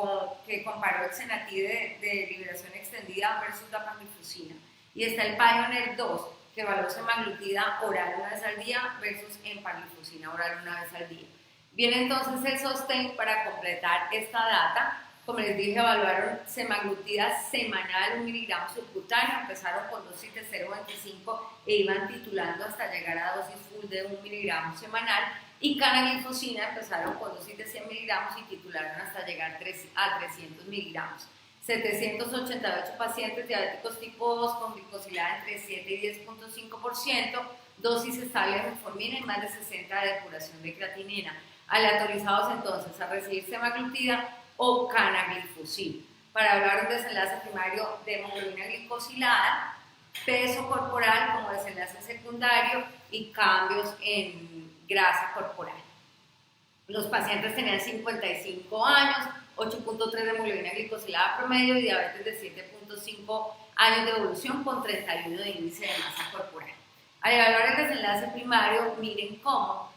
comparó el Exenatide de liberación extendida versus la dapagliflozina. Y está el Pioneer 2 que evaluó semaglutida oral una vez al día versus empagliflozina oral una vez al día. Viene entonces el Sustain para completar esta data. Como les dije, evaluaron semaglutida semanal 1 miligramo subcutáneo, empezaron con dosis de 0,25 e iban titulando hasta llegar a dosis full de 1 miligramo semanal, y canaglifosina empezaron con dosis de 100 miligramos y titularon hasta llegar a 300 miligramos. 788 pacientes diabéticos tipo 2 con glicosilada entre 7 y 10.5%, dosis estable de metformina y más de 60 de depuración de creatinina, aleatorizados entonces a recibir semaglutida o canaglifosina. Para hablar de un desenlace primario de hemoglobina glicosilada, peso corporal como desenlace secundario y cambios en grasa corporal. Los pacientes tenían 55 años, 8.3 de hemoglobina glicosilada promedio y diabetes de 7.5 años de evolución con 31 de índice de masa corporal. Al evaluar el desenlace primario, miren cómo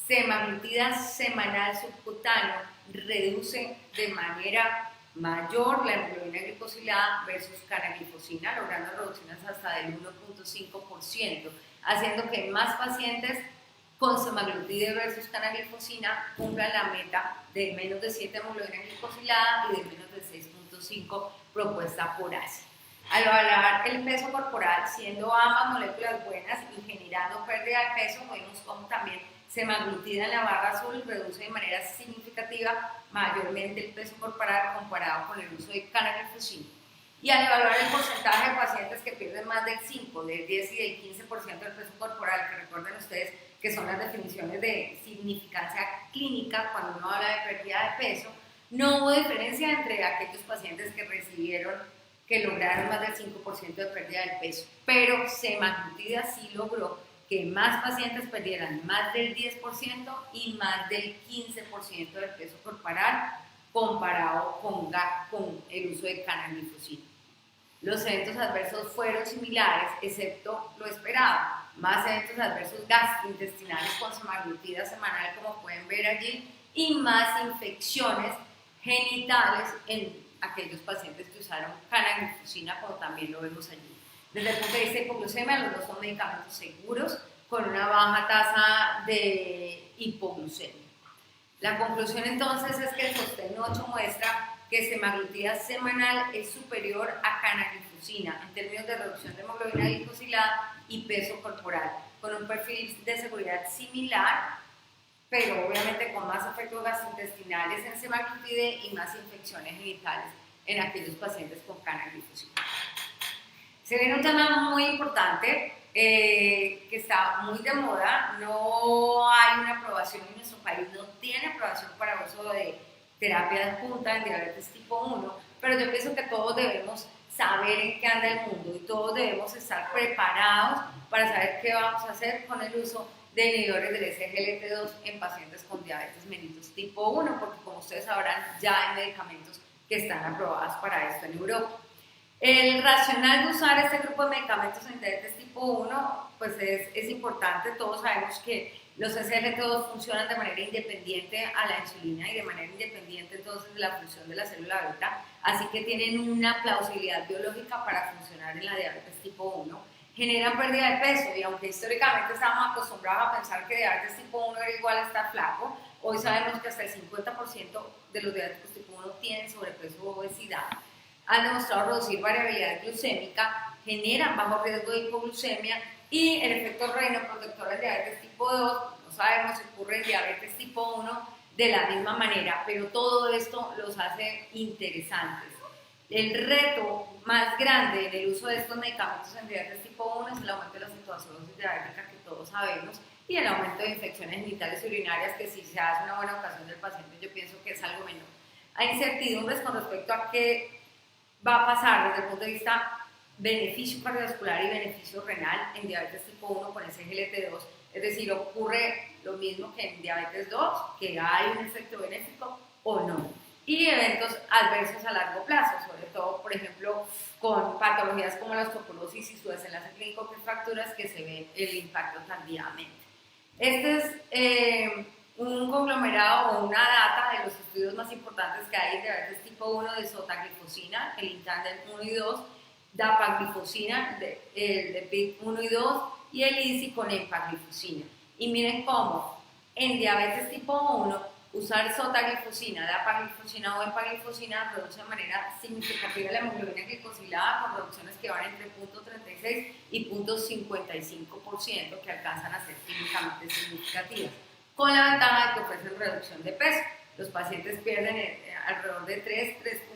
semaglutida semanal subcutáneo reduce de manera mayor la hemoglobina glicosilada versus canaglifosina, logrando reducciones hasta del 1.5%, haciendo que más pacientes con semaglutide versus canaglifosina cumplan la meta de menos de 7 hemoglobina glicosilada y de menos de 6.5 propuesta por ASI. Al evaluar el peso corporal, siendo ambas moléculas buenas y generando pérdida de peso, vemos como también semaglutida en la barra azul reduce de manera significativa mayormente el peso corporal comparado con el uso de canaglifosina. Y al evaluar el porcentaje de pacientes que pierden más del 5, del 10 y del 15% del peso corporal, que recuerden ustedes que son las definiciones de significancia clínica cuando uno habla de pérdida de peso, no hubo diferencia entre aquellos pacientes que lograron más del 5% de pérdida del peso, pero semaglutida sí logró que más pacientes perdieran más del 10% y más del 15% del peso corporal comparado con el uso de canaglifosina. Los eventos adversos fueron similares, excepto lo esperado. Más eventos adversos gastrointestinales con semaglutida semanal, como pueden ver allí, y más infecciones genitales en aquellos pacientes que usaron canaglifosina, como también lo vemos allí. Desde el punto de vista de hipoglucemia, los dos son medicamentos seguros con una baja tasa de hipoglucemia. La conclusión entonces es que el sostén 8 muestra que semaglutida semanal es superior a canaglifosina en términos de reducción de hemoglobina glicosilada y peso corporal, con un perfil de seguridad similar, pero obviamente con más efectos gastrointestinales en semaglutide y más infecciones genitales en aquellos pacientes con canaglifosina. Se viene un tema muy importante que está muy de moda, no hay una aprobación en nuestro país, no tiene aprobación para uso de terapia de punta en diabetes tipo 1, pero yo pienso que todos debemos saber en qué anda el mundo y todos debemos estar preparados para saber qué vamos a hacer con el uso de inhibidores del SGLT2 en pacientes con diabetes mellitus tipo 1, porque como ustedes sabrán ya hay medicamentos que están aprobados para esto en Europa. El racional de usar este grupo de medicamentos en diabetes tipo 1 pues es importante. Todos sabemos que los SGLT2 funcionan de manera independiente a la insulina y de manera independiente entonces de la función de la célula beta, así que tienen una plausibilidad biológica para funcionar en la diabetes tipo 1. Generan pérdida de peso y aunque históricamente estábamos acostumbrados a pensar que diabetes tipo 1 era igual a estar flaco, hoy sabemos que hasta el 50% de los diabéticos tipo 1 tienen sobrepeso o obesidad. Han demostrado reducir variabilidad glucémica, generan bajo riesgo de hipoglucemia y el efecto reinoprotector en diabetes tipo 2, no sabemos si ocurre en diabetes tipo 1 de la misma manera, pero todo esto los hace interesantes. El reto más grande en el uso de estos medicamentos en diabetes tipo 1 es el aumento de la cetoacidosis diabética que todos sabemos y el aumento de infecciones genitales y urinarias que si se hace una buena educación del paciente yo pienso que es algo menor. Hay incertidumbres con respecto a qué va a pasar desde el punto de vista beneficio cardiovascular y beneficio renal en diabetes tipo 1 con SGLT2, es decir, ocurre lo mismo que en diabetes 2, que hay un efecto benéfico o no, y eventos adversos a largo plazo, sobre todo, por ejemplo, con patologías como la osteoporosis y su desenlace clínico que fracturas que se ve el impacto tardíamente. Este es un conglomerado o una data de los estudios más importantes que hay en diabetes tipo 1 de sotaglifosina, el Intandem 1 y 2, dapaglifosina, el de PIC 1 y 2 y el ISI con empaglifosina. Y miren cómo en diabetes tipo 1 usar sotaglifosina, dapaglifosina o empaglifosina reduce de manera significativa la hemoglobina glicosilada con reducciones que van entre 0.36 y 0.55% que alcanzan a ser clínicamente significativas, con la ventaja de que ofrecen reducción de peso. Los pacientes pierden alrededor de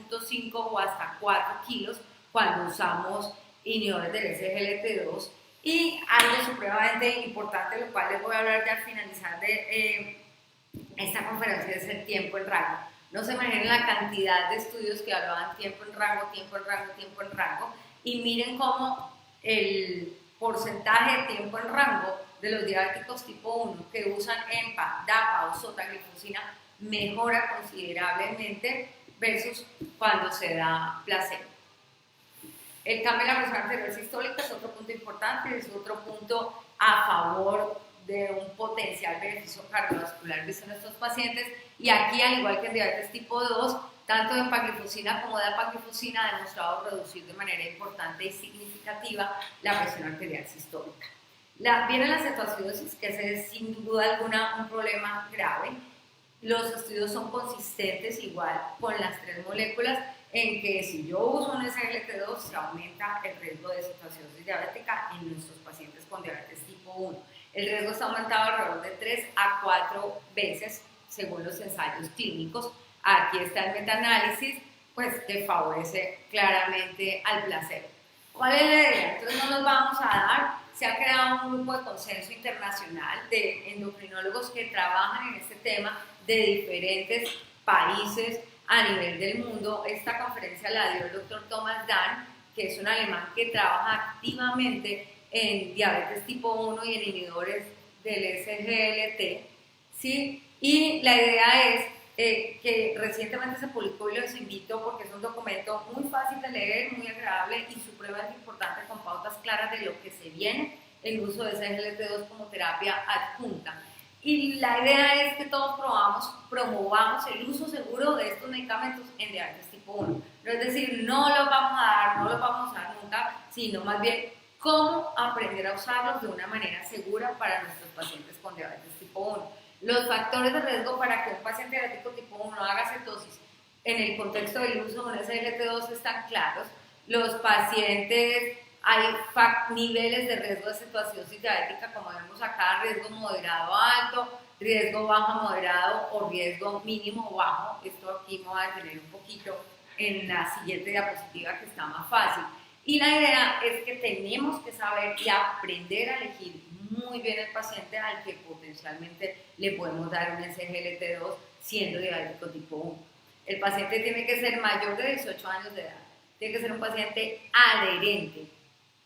3.5 o hasta 4 kilos cuando usamos inhibidores del SGLT2. Y algo supremamente importante, lo cual les voy a hablar ya al finalizar de esta conferencia, es el tiempo en rango. No se imaginen la cantidad de estudios que hablaban tiempo en rango, tiempo en rango, tiempo en rango, y miren cómo el porcentaje de tiempo en rango de los diabéticos tipo 1 que usan EMPA, DAPA o sotaglifosina mejora considerablemente versus cuando se da placebo. El cambio de la presión arterial sistólica es otro punto importante, es otro punto a favor de un potencial beneficio cardiovascular visto en estos pacientes, y aquí al igual que en diabetes tipo 2 tanto de empaglifosina como de apaglifosina, ha demostrado reducir de manera importante y significativa la presión arterial sistólica. Viene la cetoacidosis, que es sin duda alguna un problema grave. Los estudios son consistentes igual con las tres moléculas en que si yo uso un SGLT2 se aumenta el riesgo de cetoacidosis diabética en nuestros pacientes con diabetes tipo 1. El riesgo está aumentado alrededor de 3 a 4 veces según los ensayos clínicos. Aquí está el metaanálisis, pues que favorece claramente al placebo. ¿Cuál es la idea? Entonces no nos vamos a dar. Se ha creado un grupo de consenso internacional de endocrinólogos que trabajan en este tema de diferentes países a nivel del mundo. Esta conferencia la dio el doctor Thomas Dann, que es un alemán que trabaja activamente en diabetes tipo 1 y en inhibidores del SGLT, ¿sí? Y la idea es que recientemente se publicó y los invito porque es un documento muy fácil de leer, muy agradable y supremamente importante con pautas claras de lo que se viene, el uso de SGLT2 como terapia adjunta. Y la idea es que todos promovamos el uso seguro de estos medicamentos en diabetes tipo 1. No es decir, no los vamos a dar, no los vamos a dar nunca, sino más bien cómo aprender a usarlos de una manera segura para nuestros pacientes con diabetes tipo 1. Los factores de riesgo para que un paciente diabético tipo 1 haga cetosis en el contexto del uso de un SGLT2 están claros. Los pacientes, hay niveles de riesgo de cetoacidosis diabética, como vemos acá, riesgo moderado alto, riesgo bajo moderado o riesgo mínimo bajo. Esto aquí me voy a detener un poquito en la siguiente diapositiva que está más fácil. Y la idea es que tenemos que saber y aprender a elegir muy bien el paciente al que potencialmente le podemos dar un SGLT2 siendo diabético tipo 1. El paciente tiene que ser mayor de 18 años de edad, tiene que ser un paciente adherente.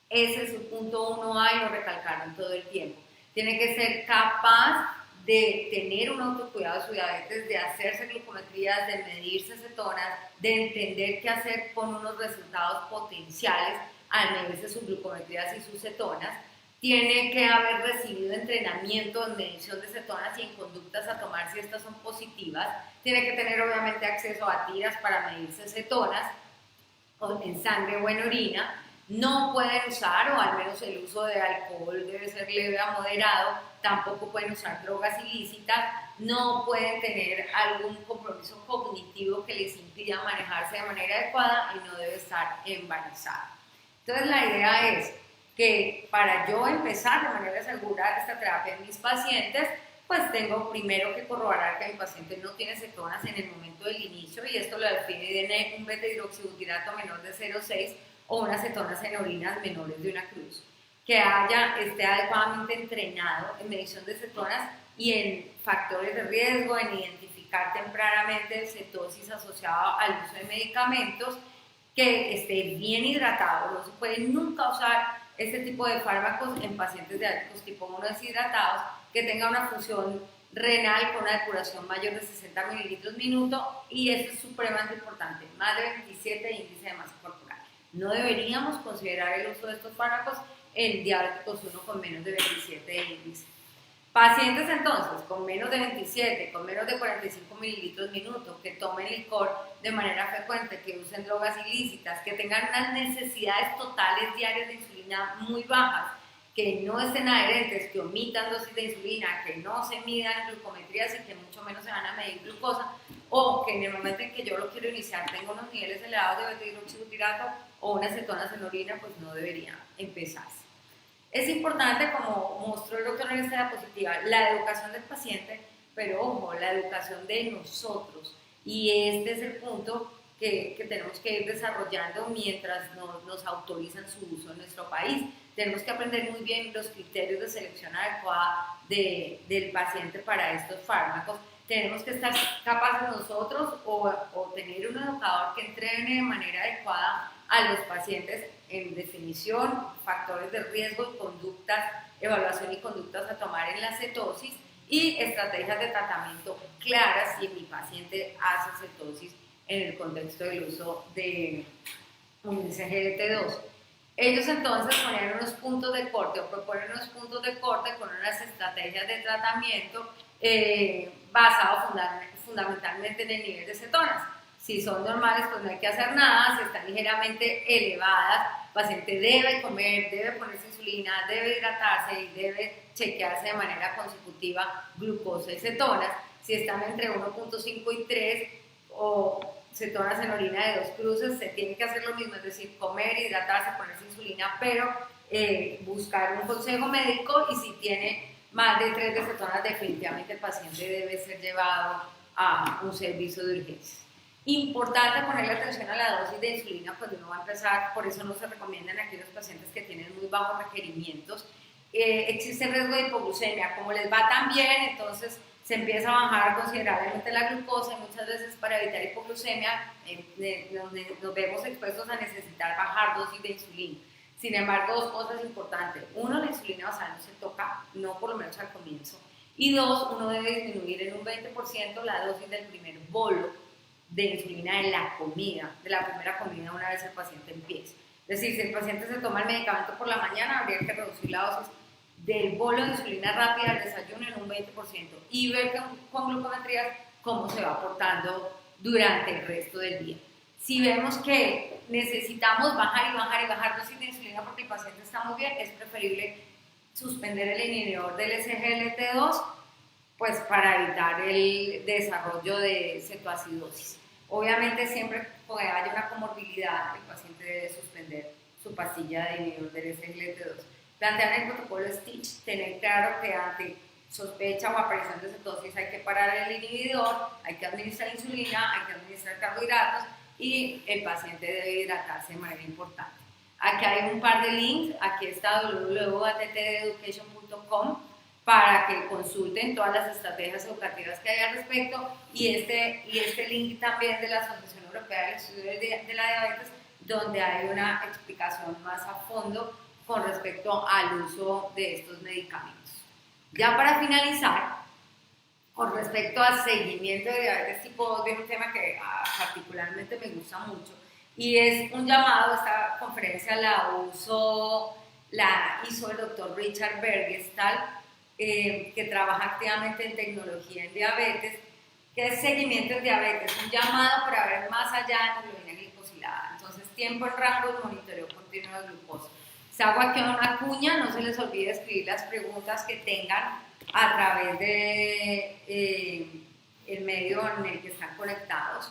Ese es el punto 1A y lo recalcaron todo el tiempo. Tiene que ser capaz de tener un autocuidado de su diabetes, de hacerse glucometrías, de medirse cetonas, de entender qué hacer con unos resultados potenciales al medirse sus glucometrías y sus cetonas. Tiene que haber recibido entrenamiento en medición de cetonas y en conductas a tomar si estas son positivas. Tiene que tener obviamente acceso a tiras para medirse cetonas en sangre o en orina. No pueden usar, o al menos el uso de alcohol debe ser leve a moderado. Tampoco pueden usar drogas ilícitas. No pueden tener algún compromiso cognitivo que les impida manejarse de manera adecuada y no debe estar embarazada. Entonces la idea es que para yo empezar de manera segura esta terapia en mis pacientes, pues tengo primero que corroborar que mi paciente no tiene cetonas en el momento del inicio, y esto lo define un beta-hidroxibutirato menor de 0,6 o unas cetonas en orinas menores de una cruz, que esté adecuadamente entrenado en medición de cetonas y en factores de riesgo, en identificar tempranamente cetosis asociada al uso de medicamentos, que esté bien hidratado. No se puede nunca usar este tipo de fármacos en pacientes diabéticos tipo 1 deshidratados, que tenga una función renal con una depuración mayor de 60 mililitros minuto, y eso es supremamente importante, más de 27 de índice de masa corporal. No deberíamos considerar el uso de estos fármacos en diabéticos 1 con menos de 27 de índice. Pacientes entonces con menos de 27, con menos de 45 mililitros minuto, que tomen licor de manera frecuente, que usen drogas ilícitas, que tengan unas necesidades totales diarias de insulina muy bajas, que no estén adherentes, que omitan dosis de insulina, que no se midan glucometrías y que mucho menos se van a medir glucosa, o que en el momento en que yo lo quiero iniciar tengo unos niveles elevados de beta-hidroxibutirato o unas cetonas en orina, pues no debería empezarse. Es importante, como mostró el doctor en esta diapositiva, la educación del paciente, pero ojo, la educación de nosotros. Y este es el punto que tenemos que ir desarrollando mientras nos autorizan su uso en nuestro país. Tenemos que aprender muy bien los criterios de selección adecuada del paciente para estos fármacos. Tenemos que estar capaces nosotros o tener un educador que entrene de manera adecuada a los pacientes en definición, factores de riesgo y conductas, evaluación y conductas a tomar en la cetosis, y estrategias de tratamiento claras si mi paciente hace cetosis en el contexto del uso de un SGLT2. Ellos entonces ponen unos puntos de corte o proponen unos puntos de corte con unas estrategias de tratamiento basado fundamentalmente en el nivel de cetonas. Si son normales, pues no hay que hacer nada. Si están ligeramente elevadas, el paciente debe comer, debe ponerse insulina, debe hidratarse y debe chequearse de manera consecutiva glucosa y cetonas. Si están entre 1.5 y 3 o cetonas en orina de 2 cruces, se tiene que hacer lo mismo, es decir, comer, hidratarse, ponerse insulina, pero buscar un consejo médico, y si tiene más de 3 de cetonas, definitivamente el paciente debe ser llevado a un servicio de urgencias. Importante ponerle atención a la dosis de insulina cuando uno va a empezar, por eso no se recomiendan a aquellos pacientes que tienen muy bajos requerimientos. Existe riesgo de hipoglucemia, como les va tan bien, entonces se empieza a bajar considerablemente la glucosa, y muchas veces para evitar hipoglucemia nos vemos expuestos a necesitar bajar dosis de insulina. Sin embargo, dos cosas importantes: uno, la insulina basal no se toca, no por lo menos al comienzo, y dos, uno debe disminuir en un 20% la dosis del primer bolo de insulina de la comida, de la primera comida, una vez el paciente empieza. Es decir, si el paciente se toma el medicamento por la mañana, habría que reducir la dosis del bolo de insulina rápida al desayuno en un 20%, y ver con glucometrías cómo se va aportando durante el resto del día. Si vemos que necesitamos bajar y bajar y bajar dosis de insulina porque el paciente está muy bien, es preferible suspender el inhibidor del SGLT2, pues para evitar el desarrollo de cetoacidosis. Obviamente siempre que haya una comorbilidad, el paciente debe suspender su pastilla de inhibidor del SGLT2. Plantear el protocolo STITCH, tener claro que ante sospecha o aparición de cetosis hay que parar el inhibidor, hay que administrar insulina, hay que administrar carbohidratos, y el paciente debe hidratarse de manera importante. Aquí hay un par de links, aquí está www.attdeducation.com para que consulten todas las estrategias educativas que hay al respecto, y este link también de la Asociación Europea del Estudio de la Diabetes, donde hay una explicación más a fondo con respecto al uso de estos medicamentos. Ya para finalizar, con respecto al seguimiento de diabetes tipo 2, viene un tema que particularmente me gusta mucho, y es un llamado. Esta conferencia la hizo el doctor Richard Bergestal, que trabaja activamente en tecnología en diabetes, que es seguimiento en diabetes, un llamado para ver más allá de hemoglobina glicosilada. Entonces, tiempo en rango y monitoreo continuo de glucosa. Se hago aquí una cuña, no se les olvide escribir las preguntas que tengan a través de el medio en el que están conectados.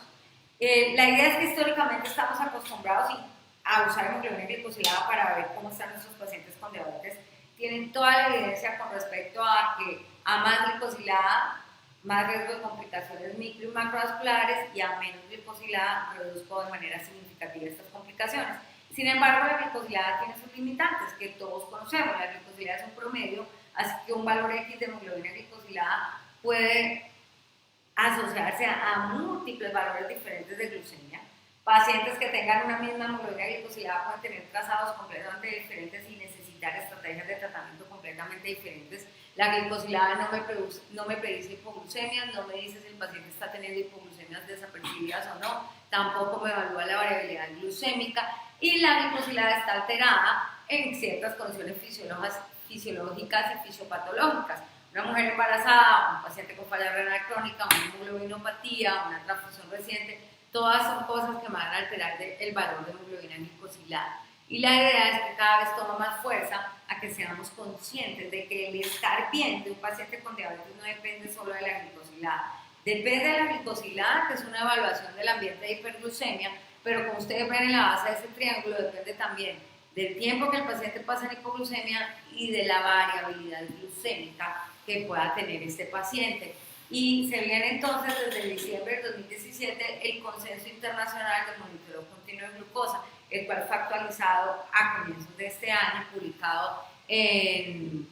La idea es que históricamente estamos acostumbrados a usar hemoglobina glicosilada para ver cómo están nuestros pacientes con diabetes. Tienen toda la evidencia con respecto a que a más glicosilada, más riesgo de complicaciones micro y macrovasculares, y a menos glicosilada reduzco de manera significativa estas complicaciones. Sin embargo, la glicosilada tiene sus limitantes, que todos conocemos. La glicosilada es un promedio, así que un valor X de hemoglobina glicosilada puede asociarse a múltiples valores diferentes de glucemia. Pacientes que tengan una misma hemoglobina glicosilada pueden tener trazados completamente diferentes y necesitar estrategias de tratamiento completamente diferentes. La glicosilada no me predice hipoglucemias, no me dice si el paciente está teniendo hipoglucemias desapercibidas o no, tampoco me evalúa la variabilidad glucémica, y la glicosilada está alterada en ciertas condiciones fisiológicas y fisiopatológicas. Una mujer embarazada, un paciente con falla renal crónica, una hemoglobinopatía, una transfusión reciente, todas son cosas que van a alterar el valor de hemoglobina glicosilada. Y la idea es que cada vez toma más fuerza a que seamos conscientes de que el estar bien de un paciente con diabetes no depende solo de la glicosilada. Depende de la glicosilada, que es una evaluación del ambiente de hiperglucemia, pero como ustedes ven en la base de ese triángulo, depende también del tiempo que el paciente pasa en hipoglucemia y de la variabilidad glucémica que pueda tener este paciente. Y se viene entonces desde diciembre del 2017 el Consenso Internacional de Monitoreo Continuo de Glucosa, el cual fue actualizado a comienzos de este año, publicado en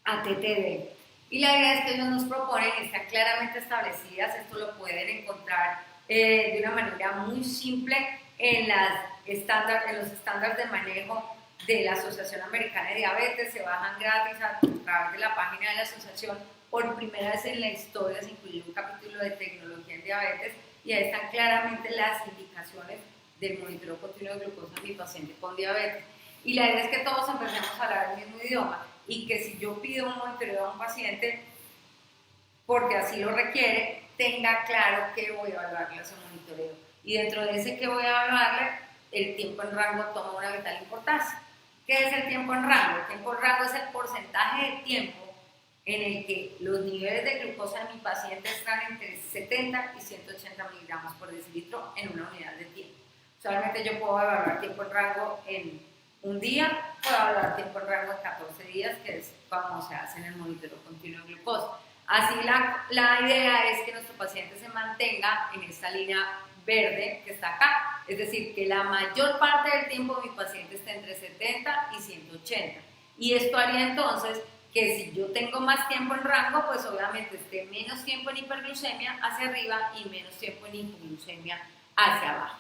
ATTD. Y la idea es que ellos nos proponen, están claramente establecidas, esto lo pueden encontrar de una manera muy simple en los estándares de manejo de la Asociación Americana de Diabetes. Se bajan gratis a través de la página de la asociación. Por primera vez en la historia se incluyó un capítulo de tecnología en diabetes, y ahí están claramente las indicaciones del monitoreo continuo de glucosa en mi paciente con diabetes. Y la idea es que todos empecemos a hablar el mismo idioma, y que si yo pido un monitoreo a un paciente porque así lo requiere, tenga claro qué voy a evaluarle a su monitoreo. Y dentro de ese que voy a evaluarle, el tiempo en rango toma una vital importancia. ¿Qué es el tiempo en rango? El tiempo en rango es el porcentaje de tiempo en el que los niveles de glucosa de mi paciente están entre 70 y 180 miligramos por decilitro en una unidad de tiempo. Solamente yo puedo evaluar tiempo en rango en un día, puedo evaluar tiempo en rango en 14 días, que es como se hace en el monitoreo continuo de glucosa. Así la idea es que nuestro paciente se mantenga en esta línea verde que está acá, es decir, que la mayor parte del tiempo mi paciente esté entre 70 y 180. Y esto haría entonces que si yo tengo más tiempo en rango, pues obviamente esté menos tiempo en hiperglucemia hacia arriba y menos tiempo en hipoglucemia hacia abajo.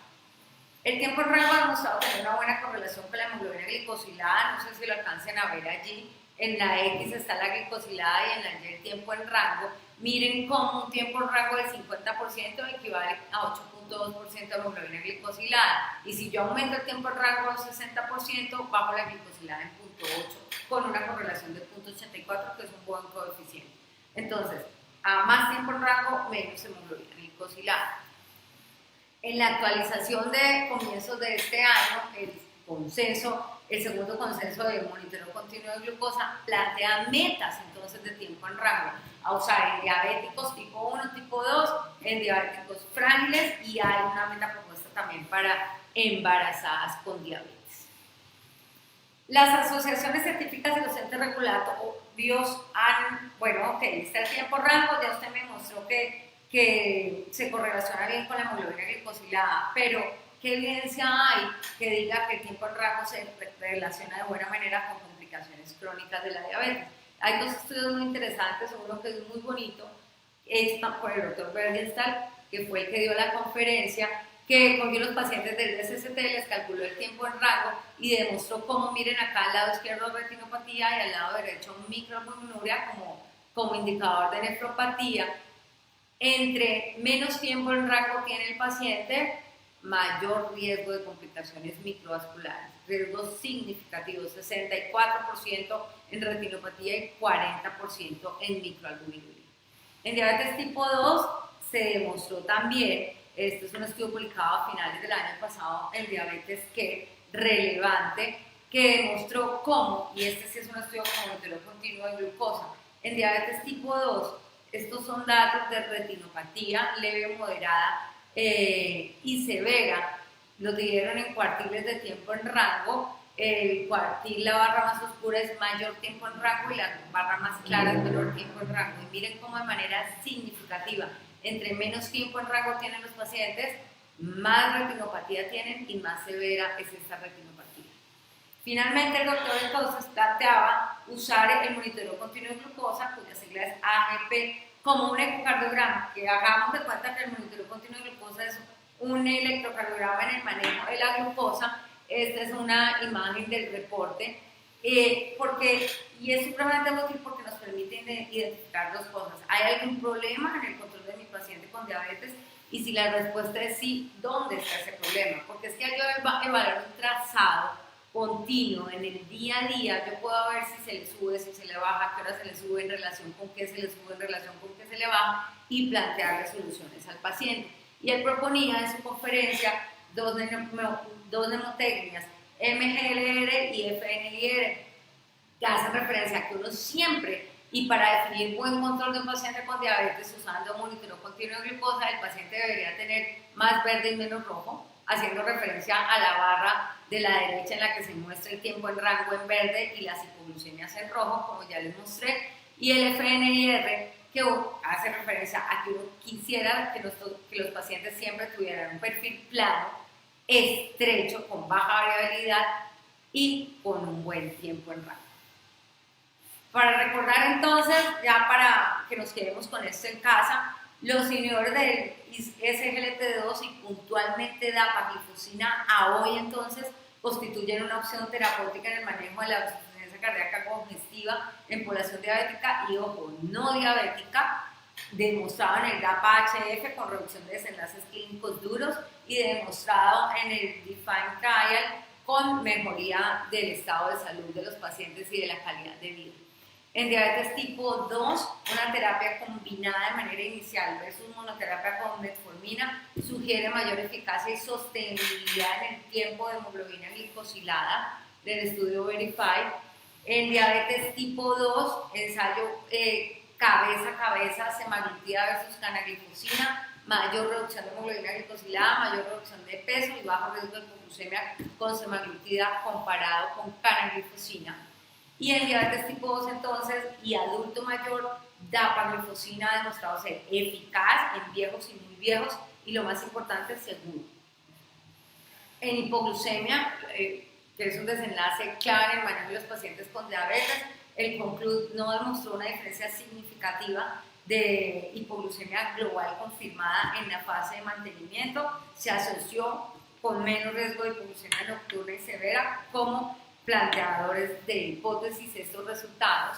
El tiempo en rango ha demostrado tener una buena correlación con la hemoglobina glicosilada, no sé si lo alcancen a ver allí. En la X está la glicosilada y en la Y el tiempo en rango. Miren cómo un tiempo en rango del 50% equivale a 8.2% de hemoglobina glicosilada. Y si yo aumento el tiempo en rango al 60%, bajo la glicosilada en 0.8 con una correlación de 0.84, que es un buen coeficiente. Entonces, a más tiempo en rango, menos hemoglobina glicosilada. En la actualización de comienzos de este año, el segundo consenso de monitoreo continuo de glucosa plantea metas entonces de tiempo en rango a usar en diabéticos tipo 1, tipo 2, en diabéticos frágiles, y hay una meta propuesta también para embarazadas con diabetes. Las asociaciones científicas de los entes regulatorios está el tiempo rango, ya usted me mostró que se correlaciona bien con la hemoglobina glicosilada, pero ¿qué evidencia hay que diga que el tiempo en rango se relaciona de buena manera con complicaciones crónicas de la diabetes? Hay dos estudios muy interesantes, uno que es muy bonito, es por el doctor Bergenstahl, que fue el que dio la conferencia, que cogió los pacientes del DSST, les calculó el tiempo en rango y demostró cómo, miren acá al lado izquierdo retinopatía y al lado derecho microalbuminuria como indicador de nefropatía. Entre menos tiempo en rango tiene el paciente, mayor riesgo de complicaciones microvasculares, riesgos significativos, 64% en retinopatía y 40% en microalbuminuria. En diabetes tipo 2 se demostró también, este es un estudio publicado a finales del año pasado en Diabetes que relevante, que demostró cómo, y este sí es un estudio con monitoreo continuo de glucosa, en diabetes tipo 2, estos son datos de retinopatía leve, moderada y severa, los dividieron en cuartiles de tiempo en rango. El cuartil, la barra más oscura es mayor tiempo en rango y la barra más clara es menor tiempo en rango. Y miren cómo de manera significativa, entre menos tiempo en rango tienen los pacientes, más retinopatía tienen y más severa es esta retinopatía. Finalmente, el doctor entonces planteaba usar el monitoreo continuo de glucosa, cuya sigla es AGP, como un ecocardiograma, que hagamos de cuenta que el monitoreo continuo de glucosa es un electrocardiograma en el manejo de la glucosa. Esta es una imagen del reporte, y es supremamente útil porque nos permite identificar dos cosas. ¿Hay algún problema en el control de mi paciente con diabetes? Y si la respuesta es sí, ¿dónde está ese problema? Porque es que al yo evaluar un trazado continuo en el día a día, yo puedo ver si se le sube, si se le baja, a qué hora se le sube, en relación con qué se le sube, en relación con qué se le baja, y plantearle soluciones al paciente. Y él proponía en su conferencia dos mnemotecnias, MGLR y FNLR, que hacen referencia a que uno siempre, y para definir buen control de un paciente con diabetes usando monitoreo continuo de glucosa, el paciente debería tener más verde y menos rojo, haciendo referencia a la barra de la derecha en la que se muestra el tiempo en rango en verde y las hipoglucemias en rojo, como ya les mostré, y el FNIR, que hace referencia a que uno quisiera que los pacientes siempre tuvieran un perfil plano, estrecho, con baja variabilidad y con un buen tiempo en rango. Para recordar entonces, ya para que nos quedemos con esto en casa, los inhibidores del SGLT2 y puntualmente dapaglifosina a hoy entonces constituyen una opción terapéutica en el manejo de la insuficiencia cardíaca congestiva en población diabética y, ojo, no diabética, demostrado en el DAPA-HF con reducción de desenlaces clínicos duros y demostrado en el DEFINE Trial con mejoría del estado de salud de los pacientes y de la calidad de vida. En diabetes tipo 2, una terapia combinada de manera inicial versus monoterapia con metformina sugiere mayor eficacia y sostenibilidad en el tiempo de hemoglobina glicosilada del estudio Verify. En diabetes tipo 2, ensayo cabeza a cabeza, semaglutida versus canaglifosina, mayor reducción de hemoglobina glicosilada, mayor reducción de peso y bajo riesgo de hipoglucemia con semaglutida comparado con canaglifosina. Y en diabetes tipo 2 entonces y adulto mayor, dapaglifosina ha demostrado ser eficaz en viejos y muy viejos y lo más importante, seguro. En hipoglucemia, que es un desenlace clave en el manejo de los pacientes con diabetes, el Conclude no demostró una diferencia significativa de hipoglucemia global confirmada en la fase de mantenimiento, se asoció con menos riesgo de hipoglucemia nocturna y severa como planteadores de hipótesis estos resultados.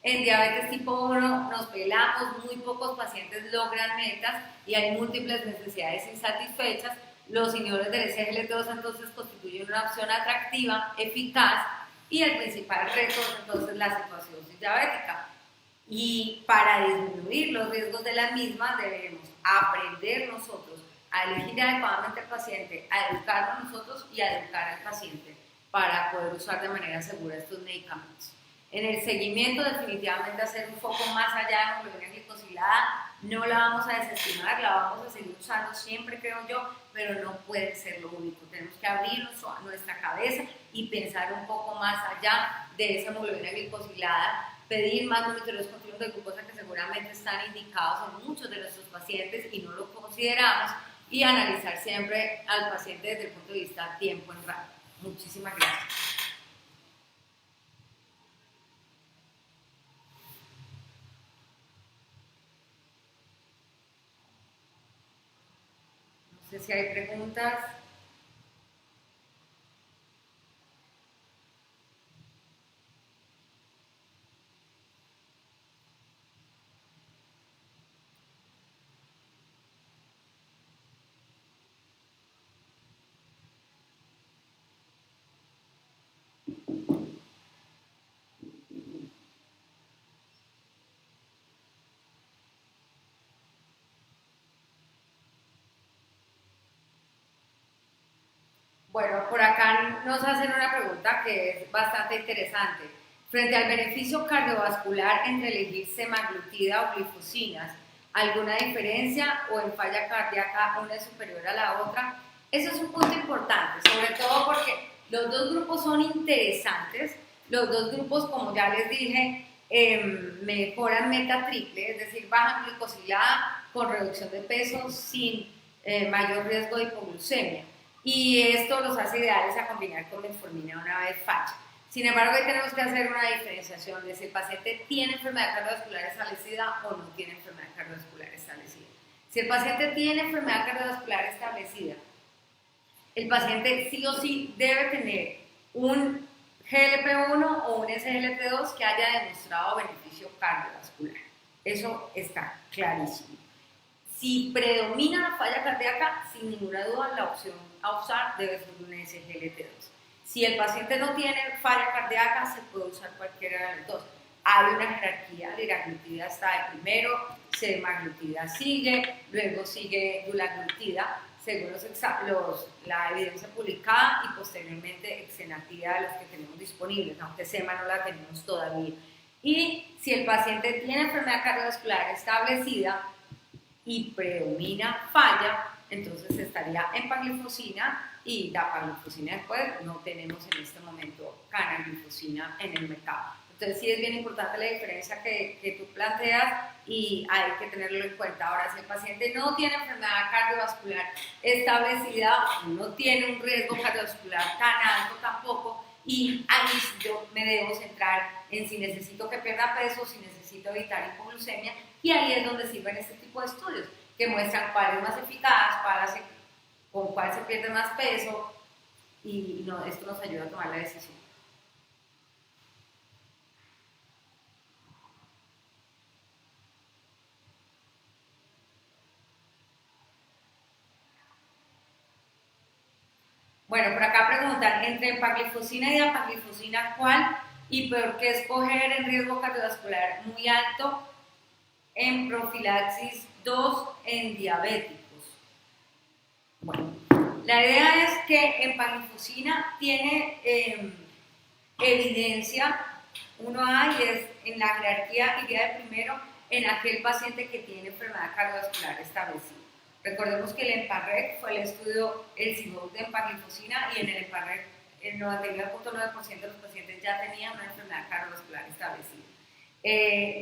En diabetes tipo 1 nos pelamos, muy pocos pacientes logran metas y hay múltiples necesidades insatisfechas. Los inhibidores del SGLT2 entonces constituyen una opción atractiva, eficaz, y el principal reto es entonces la cetoacidosis diabética. Y para disminuir los riesgos de la misma debemos aprender nosotros a elegir adecuadamente al paciente, a educarnos nosotros y a educar al paciente para poder usar de manera segura estos medicamentos. En el seguimiento, definitivamente hacer un foco más allá de la hemoglobina glicosilada, no la vamos a desestimar, la vamos a seguir usando siempre, creo yo, pero no puede ser lo único. Tenemos que abrir nuestra cabeza y pensar un poco más allá de esa hemoglobina glicosilada, pedir más monitoreos continuos de glucosa que seguramente están indicados en muchos de nuestros pacientes y no lo consideramos, y analizar siempre al paciente desde el punto de vista tiempo en rango. Muchísimas gracias. No sé si hay preguntas. Bueno, por acá nos hacen una pregunta que es bastante interesante. Frente al beneficio cardiovascular entre elegir semaglutida o glifosinas, ¿alguna diferencia o en falla cardíaca una es superior a la otra? Eso es un punto importante, sobre todo porque los dos grupos son interesantes. Los dos grupos, como ya les dije, mejoran meta triple, es decir, bajan glicosilada con reducción de peso sin mayor riesgo de hipoglucemia. Y esto los hace ideales a combinar con metformina una vez falla. Sin embargo, ahí tenemos que hacer una diferenciación de si el paciente tiene enfermedad cardiovascular establecida o no tiene enfermedad cardiovascular establecida. Si el paciente tiene enfermedad cardiovascular establecida, el paciente sí o sí debe tener un GLP-1 o un SGLT2 que haya demostrado beneficio cardiovascular. Eso está clarísimo. Si predomina la falla cardíaca, sin ninguna duda la opción a usar debe ser un SGLT2. Si el paciente no tiene falla cardíaca, se puede usar cualquiera de los dos. Hay una jerarquía, liraglutida está de primero, semaglutida sigue, luego sigue dulaglutida, según la evidencia publicada, y posteriormente exenatida de las que tenemos disponibles, aunque SEMA no la tenemos todavía. Y si el paciente tiene enfermedad cardiovascular establecida y predomina falla, entonces estaría empaglifosina y dapaglifosina después. No tenemos en este momento canaglifosina en el mercado. Entonces sí es bien importante la diferencia que tú planteas y hay que tenerlo en cuenta. Ahora, si el paciente no tiene enfermedad cardiovascular establecida, no tiene un riesgo cardiovascular tan alto tampoco, y ahí yo me debo centrar en si necesito que pierda peso, si necesito evitar hipoglucemia, y ahí es donde sirven este tipo de estudios que muestran cuál es más eficaz, con cuál se pierde más peso, y esto nos ayuda a tomar la decisión. Bueno, por acá preguntan, entre empaglifosina y dapaglifosina, ¿cuál ¿Y por qué escoger en riesgo cardiovascular muy alto en profilaxis 2 en diabéticos? Bueno, la idea es que empagliflozina tiene evidencia, uno hay es en la jerarquía, iría de primero en aquel paciente que tiene enfermedad cardiovascular establecida. Recordemos que el EMPA-REC fue el estudio, el CIBOC de empagliflozina, y en el EMPA-REC el 99.9% de los pacientes ya tenían una enfermedad cardiovascular establecida.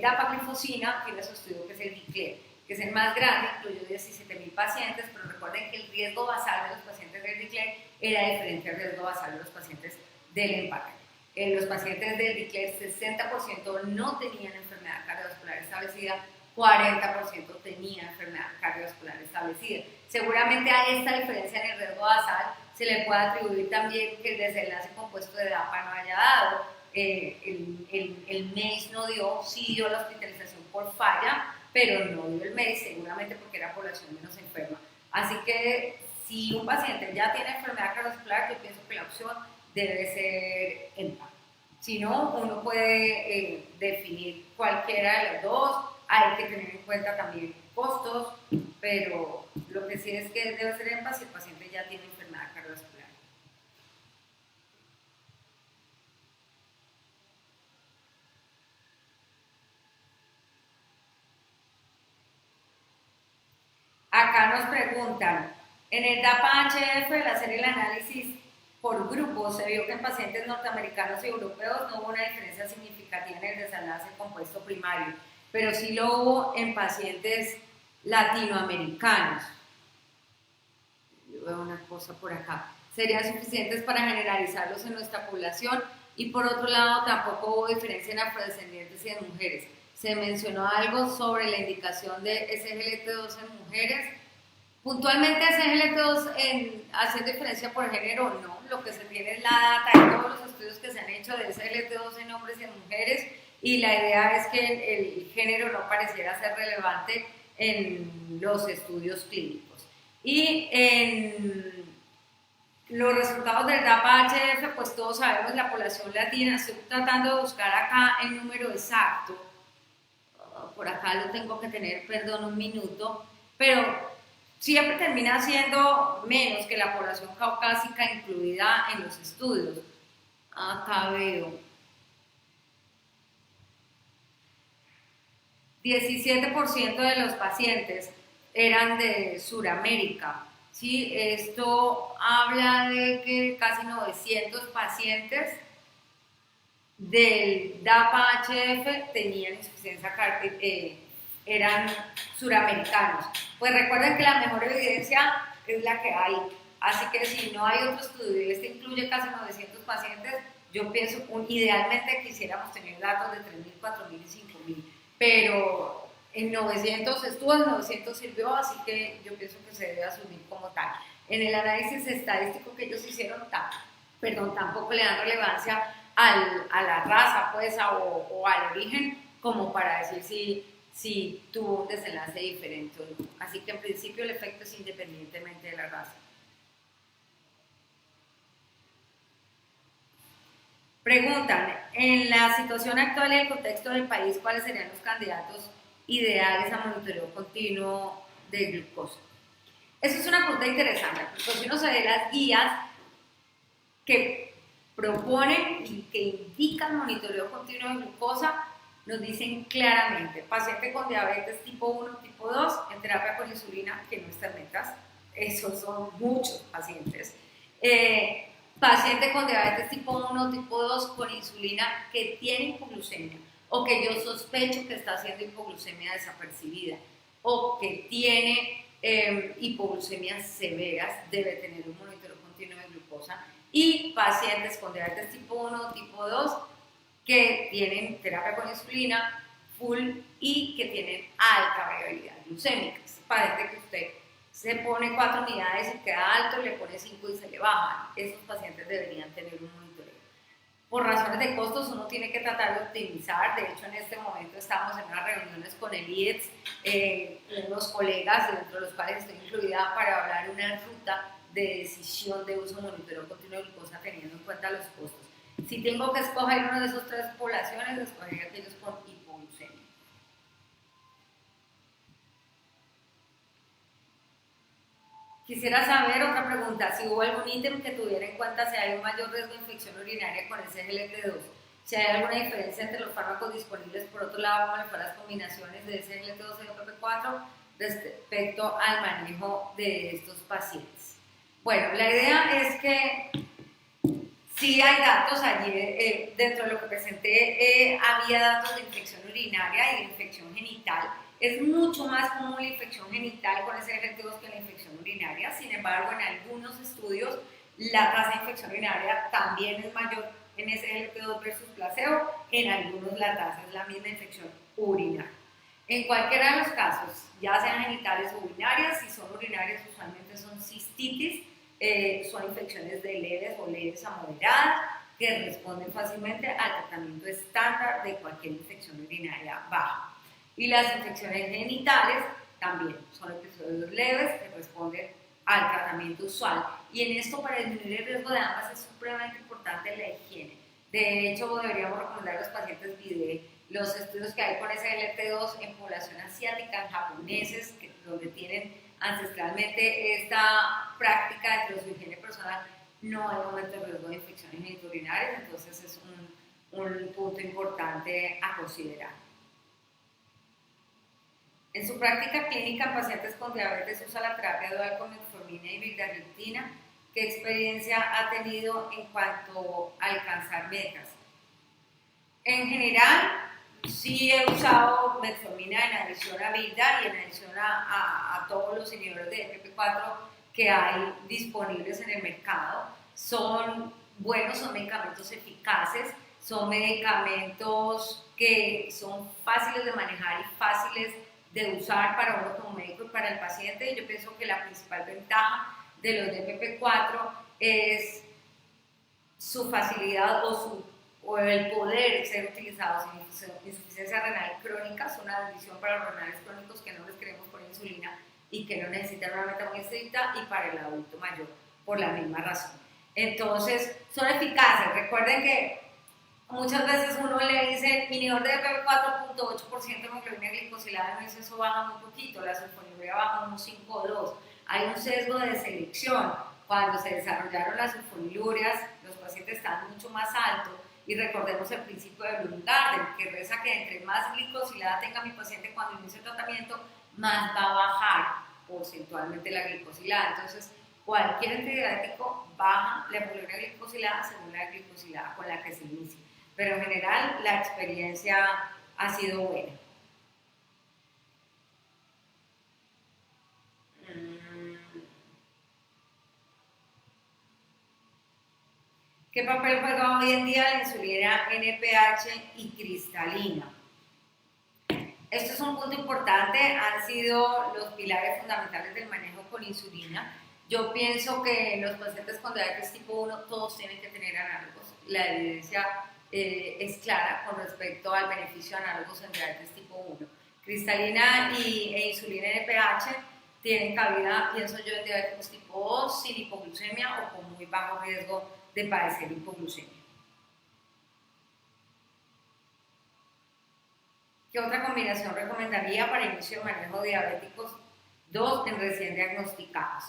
Dapagliflozina tiene su estudio que es el DICLER, que es el más grande, incluyó 17.000 pacientes, pero recuerden que el riesgo basal de los pacientes del DICLER era diferente al riesgo basal de los pacientes del EMPA-REC. Los pacientes del DICLER, 60% no tenían enfermedad cardiovascular establecida, 40% tenían enfermedad cardiovascular establecida. Seguramente a esta diferencia en el riesgo basal se le puede atribuir también que el desenlace compuesto de DAPA no haya dado, el MACE no dio, sí dio la hospitalización por falla, pero no dio el MACE, seguramente porque era población menos enferma. Así que si un paciente ya tiene enfermedad cardiovascular, yo pienso que la opción debe ser EMPA. Si no, uno puede definir cualquiera de los dos, hay que tener en cuenta también costos, pero lo que sí es que debe ser EMPA si el paciente ya tiene enfermedad cardiovascular. Acá nos preguntan, en el DAPA-HF de la serie de análisis por grupos se vio que en pacientes norteamericanos y europeos no hubo una diferencia significativa en el desenlace compuesto primario, pero sí lo hubo en pacientes latinoamericanos. Yo veo una cosa por acá. Serían suficientes para generalizarlos en nuestra población, y por otro lado tampoco hubo diferencia en afrodescendientes y en mujeres. Se mencionó algo sobre la indicación de SGLT2 en mujeres. Puntualmente SGLT2 haciendo diferencia por género, no. Lo que se tiene es la data de todos los estudios que se han hecho de SGLT2 en hombres y en mujeres, y la idea es que el género no pareciera ser relevante en los estudios clínicos. Y en los resultados del DAPA-HF, pues todos sabemos la población latina. Estoy tratando de buscar acá el número exacto. Por acá lo tengo que tener, perdón, un minuto, pero siempre termina siendo menos que la población caucásica incluida en los estudios. Acá veo 17% de los pacientes eran de Sudamérica. ¿Sí? Esto habla de que casi 900 pacientes del DAPA-HF tenían insuficiencia cardíaca, eran suramericanos. Pues recuerden que la mejor evidencia es la que hay, así que si no hay otro estudio y este incluye casi 900 pacientes, yo pienso que idealmente quisiéramos tener datos de 3.000, 4.000 y 5.000, pero en 900 estuvo, en 900 sirvió, así que yo pienso que se debe asumir como tal. En el análisis estadístico que ellos hicieron, tampoco le dan relevancia a la raza, pues, o al origen, como para decir si tuvo un desenlace diferente o no. Así que en principio el efecto es independientemente de la raza. Preguntan, en la situación actual y el contexto del país, ¿cuáles serían los candidatos ideales a monitoreo continuo de glucosa? Eso es una pregunta interesante, porque si uno se ve las guías que proponen y que indican monitoreo continuo de glucosa, nos dicen claramente, paciente con diabetes tipo 1, tipo 2, en terapia con insulina, que no está en metas, esos son muchos pacientes. Paciente con diabetes tipo 1, tipo 2, con insulina que tiene hipoglucemia, o que yo sospecho que está haciendo hipoglucemia desapercibida, o que tiene hipoglucemias severas, debe tener un monitoreo continuo de glucosa. Y pacientes con diabetes tipo 1, tipo 2, que tienen terapia con insulina full y que tienen alta variabilidad glucémica. Es paciente que usted se pone 4 unidades y queda alto, le pone 5 y se le baja. Esos pacientes deberían tener un monitoreo. Por razones de costos uno tiene que tratar de optimizar. De hecho, en este momento estamos en unas reuniones con el IEDS, unos colegas, dentro de los cuales estoy incluida, para hablar una ruta de decisión de uso de monitoreo continuo de glucosa teniendo en cuenta los costos. Si tengo que escoger uno de esos tres poblaciones, escogería aquellos con hipoglucemia. Quisiera saber, otra pregunta, si hubo algún ítem que tuviera en cuenta si hay un mayor riesgo de infección urinaria con SGLT2, si hay alguna diferencia entre los fármacos disponibles, por otro lado, cómo las combinaciones de SGLT2 y OPP4 respecto al manejo de estos pacientes. Bueno, la idea es que sí hay datos, allí dentro de lo que presenté había datos de infección urinaria y de infección genital. Es mucho más común la infección genital con SGLT2 que la infección urinaria, sin embargo en algunos estudios la tasa de infección urinaria también es mayor en SGLT2 versus placebo, en algunos la tasa es la misma infección urinaria. En cualquiera de los casos, ya sean genitales o urinarias, si son urinarias usualmente son cistitis, son infecciones de leves o leves a moderadas que responden fácilmente al tratamiento estándar de cualquier infección urinaria baja. Y las infecciones genitales también son episodios leves que responden al tratamiento usual. Y en esto, para disminuir el riesgo de ambas, es supremamente importante la higiene. De hecho, deberíamos recomendar a los pacientes BIDE los estudios que hay con SGLT2 en población asiática, en japoneses, donde tienen ancestralmente esta práctica dentro de su higiene personal, no hay aumento de riesgo de infecciones genitourinarias, entonces es un punto importante a considerar. En su práctica clínica en pacientes con diabetes usa la terapia dual con metformina y vildariptina. ¿Qué experiencia ha tenido en cuanto a alcanzar metas? En general, sí he usado metformina en adición a Vilda y en adición a todos los inhibidores de FP4 que hay disponibles en el mercado. Son buenos, son medicamentos eficaces, son medicamentos que son fáciles de manejar y fáciles de usar para uno como médico y para el paciente. Yo pienso que la principal ventaja de los DPP4 es su facilidad o el poder ser utilizados en insuficiencia renal crónica. Es una bendición para los renales crónicos que no les queremos poner insulina y que no necesitan una meta muy estricta, y para el adulto mayor por la misma razón. Entonces son eficaces. Recuerden que muchas veces uno le dice inhibidor de DPP 4.8% de hemoglobina glicosilada, y eso baja muy poquito, la sulfonilurea baja un 5.2. Hay un sesgo de selección. Cuando se desarrollaron las sulfonilureas, los pacientes estaban mucho más altos, y recordemos el principio de Bloom-Garden, que reza que entre más glicosilada tenga mi paciente cuando inicie el tratamiento, más va a bajar porcentualmente la glicosilada. Entonces, cualquier antidiabético baja la hemoglobina glicosilada según la glicosilada con la que se inicia. Pero en general la experiencia ha sido buena. ¿Qué papel juega hoy en día la insulina NPH y cristalina? Esto es un punto importante, han sido los pilares fundamentales del manejo con insulina. Yo pienso que los pacientes con diabetes tipo 1 todos tienen que tener análogos. La evidencia es clara con respecto al beneficio de análogos en diabetes tipo 1. Cristalina e insulina NPH tienen cabida, pienso yo, en diabetes tipo 2 sin hipoglucemia o con muy bajo riesgo de padecer hipoglucemia. ¿Qué otra combinación recomendaría para inicio de manejo de diabéticos 2 en recién diagnosticados?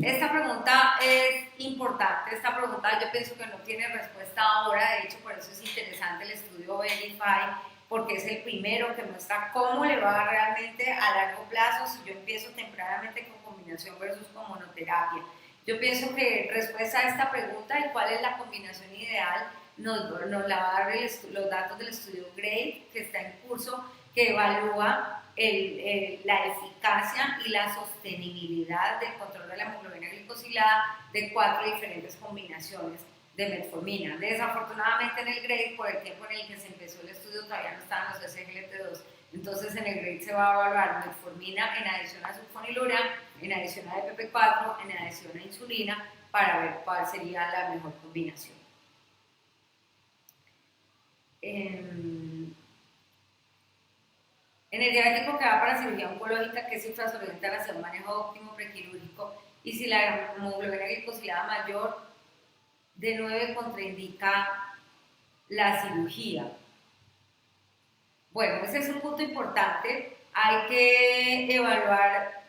Esta pregunta es importante. Esta pregunta yo pienso que no tiene respuesta ahora. De hecho, por eso es interesante el estudio Verify, porque es el primero que muestra cómo le va realmente a largo plazo si yo empiezo tempranamente con combinación versus con monoterapia. Yo pienso que respuesta a esta pregunta y cuál es la combinación ideal nos la va a dar los datos del estudio GRADE, que está en curso, que evalúa la eficacia y la sostenibilidad del control de la hemoglobina glicosilada de 4 diferentes combinaciones de metformina. Desafortunadamente en el GRADE, por el tiempo en el que se empezó el estudio, todavía no estaban los SGLT2. Entonces en el GRADE se va a evaluar metformina en adición a sulfonilurea, en adición a DPP4, en adición a insulina, para ver cuál sería la mejor combinación. En el diabético que va para cirugía oncológica, ¿qué cifras orientan hacia un manejo óptimo prequirúrgico? Y si la hemoglobina glicosilada mayor de 9 contraindica la cirugía. Bueno, ese es un punto importante. Hay que evaluar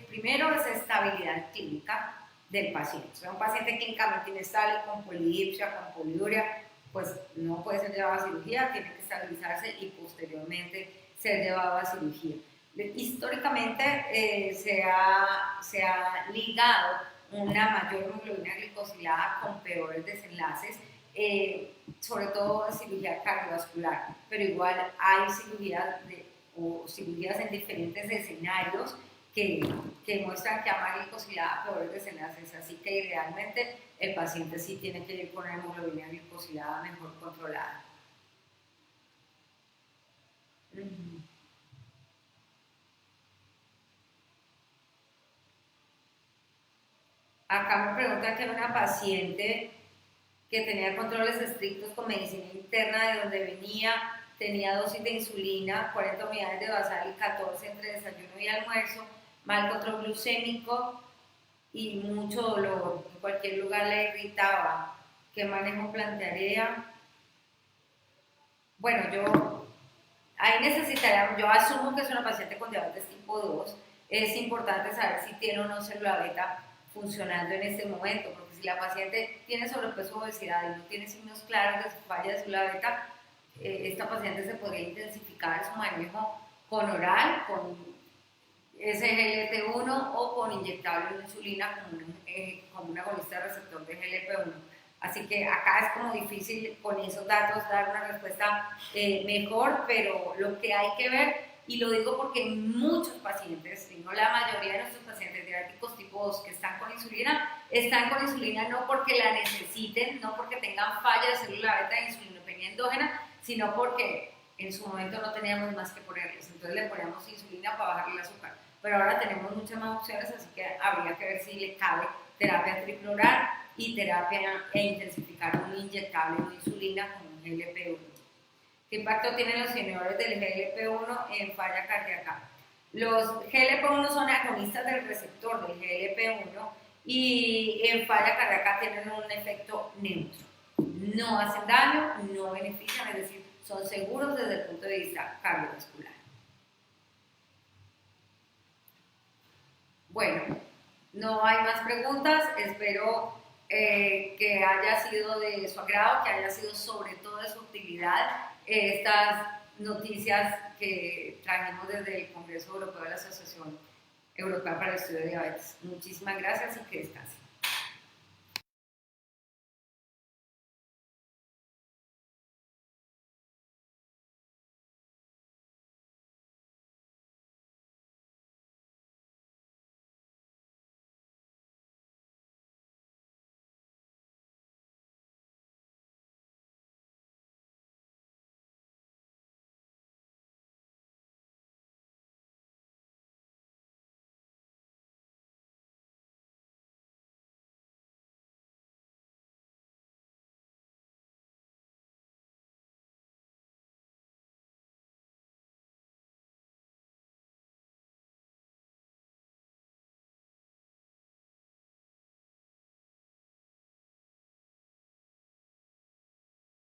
primero esa estabilidad clínica del paciente. O sea, un paciente clínicamente inestable con polidipsia, con poliuria, pues no puede ser llevado a cirugía, tiene que estabilizarse y posteriormente ser llevado a cirugía. Históricamente se ha ligado una mayor hemoglobina glicosilada con peores desenlaces, sobre todo en cirugía cardiovascular, pero igual hay cirugías en diferentes escenarios que muestran que a más glicosilada peores desenlaces, así que idealmente el paciente sí tiene que ir con una hemoglobina glicosilada mejor controlada. Acá me pregunta que era una paciente que tenía controles estrictos con medicina interna de donde venía, tenía dosis de insulina, 40 unidades de basal y 14 entre desayuno y almuerzo, mal control glucémico y mucho dolor. En cualquier lugar le irritaba. ¿Qué manejo plantearía? Bueno, yo asumo que es una paciente con diabetes tipo 2. Es importante saber si tiene o no célula beta funcionando en este momento, porque si la paciente tiene sobrepeso o obesidad y no tiene signos claros de falla de célula beta, esta paciente se podría intensificar su manejo con oral, con SGLT1 o con inyectable de insulina como un agonista receptor de GLP-1. Así que acá es como difícil con esos datos dar una respuesta mejor, pero lo que hay que ver, y lo digo porque muchos pacientes, si no la mayoría de nuestros pacientes diabéticos tipo 2 que están con insulina no porque la necesiten, no porque tengan falla de célula beta de insulinopenia endógena, sino porque en su momento no teníamos más que ponerles, entonces le poníamos insulina para bajarle el azúcar, pero ahora tenemos muchas más opciones, así que habría que ver si le cabe terapia triple oral y terapia e intensificar un inyectable de insulina con un GLP-1. ¿Qué impacto tienen los inhibidores del GLP-1 en falla cardíaca? Los GLP-1 son agonistas del receptor del GLP-1 y en falla cardíaca tienen un efecto neutro. No hacen daño, no benefician, es decir, son seguros desde el punto de vista cardiovascular. Bueno, no hay más preguntas, espero que haya sido de su agrado, que haya sido sobre todo de su utilidad estas noticias que trajimos desde el Congreso Europeo de la Asociación Europea para el Estudio de Diabetes. Muchísimas gracias y que descansen.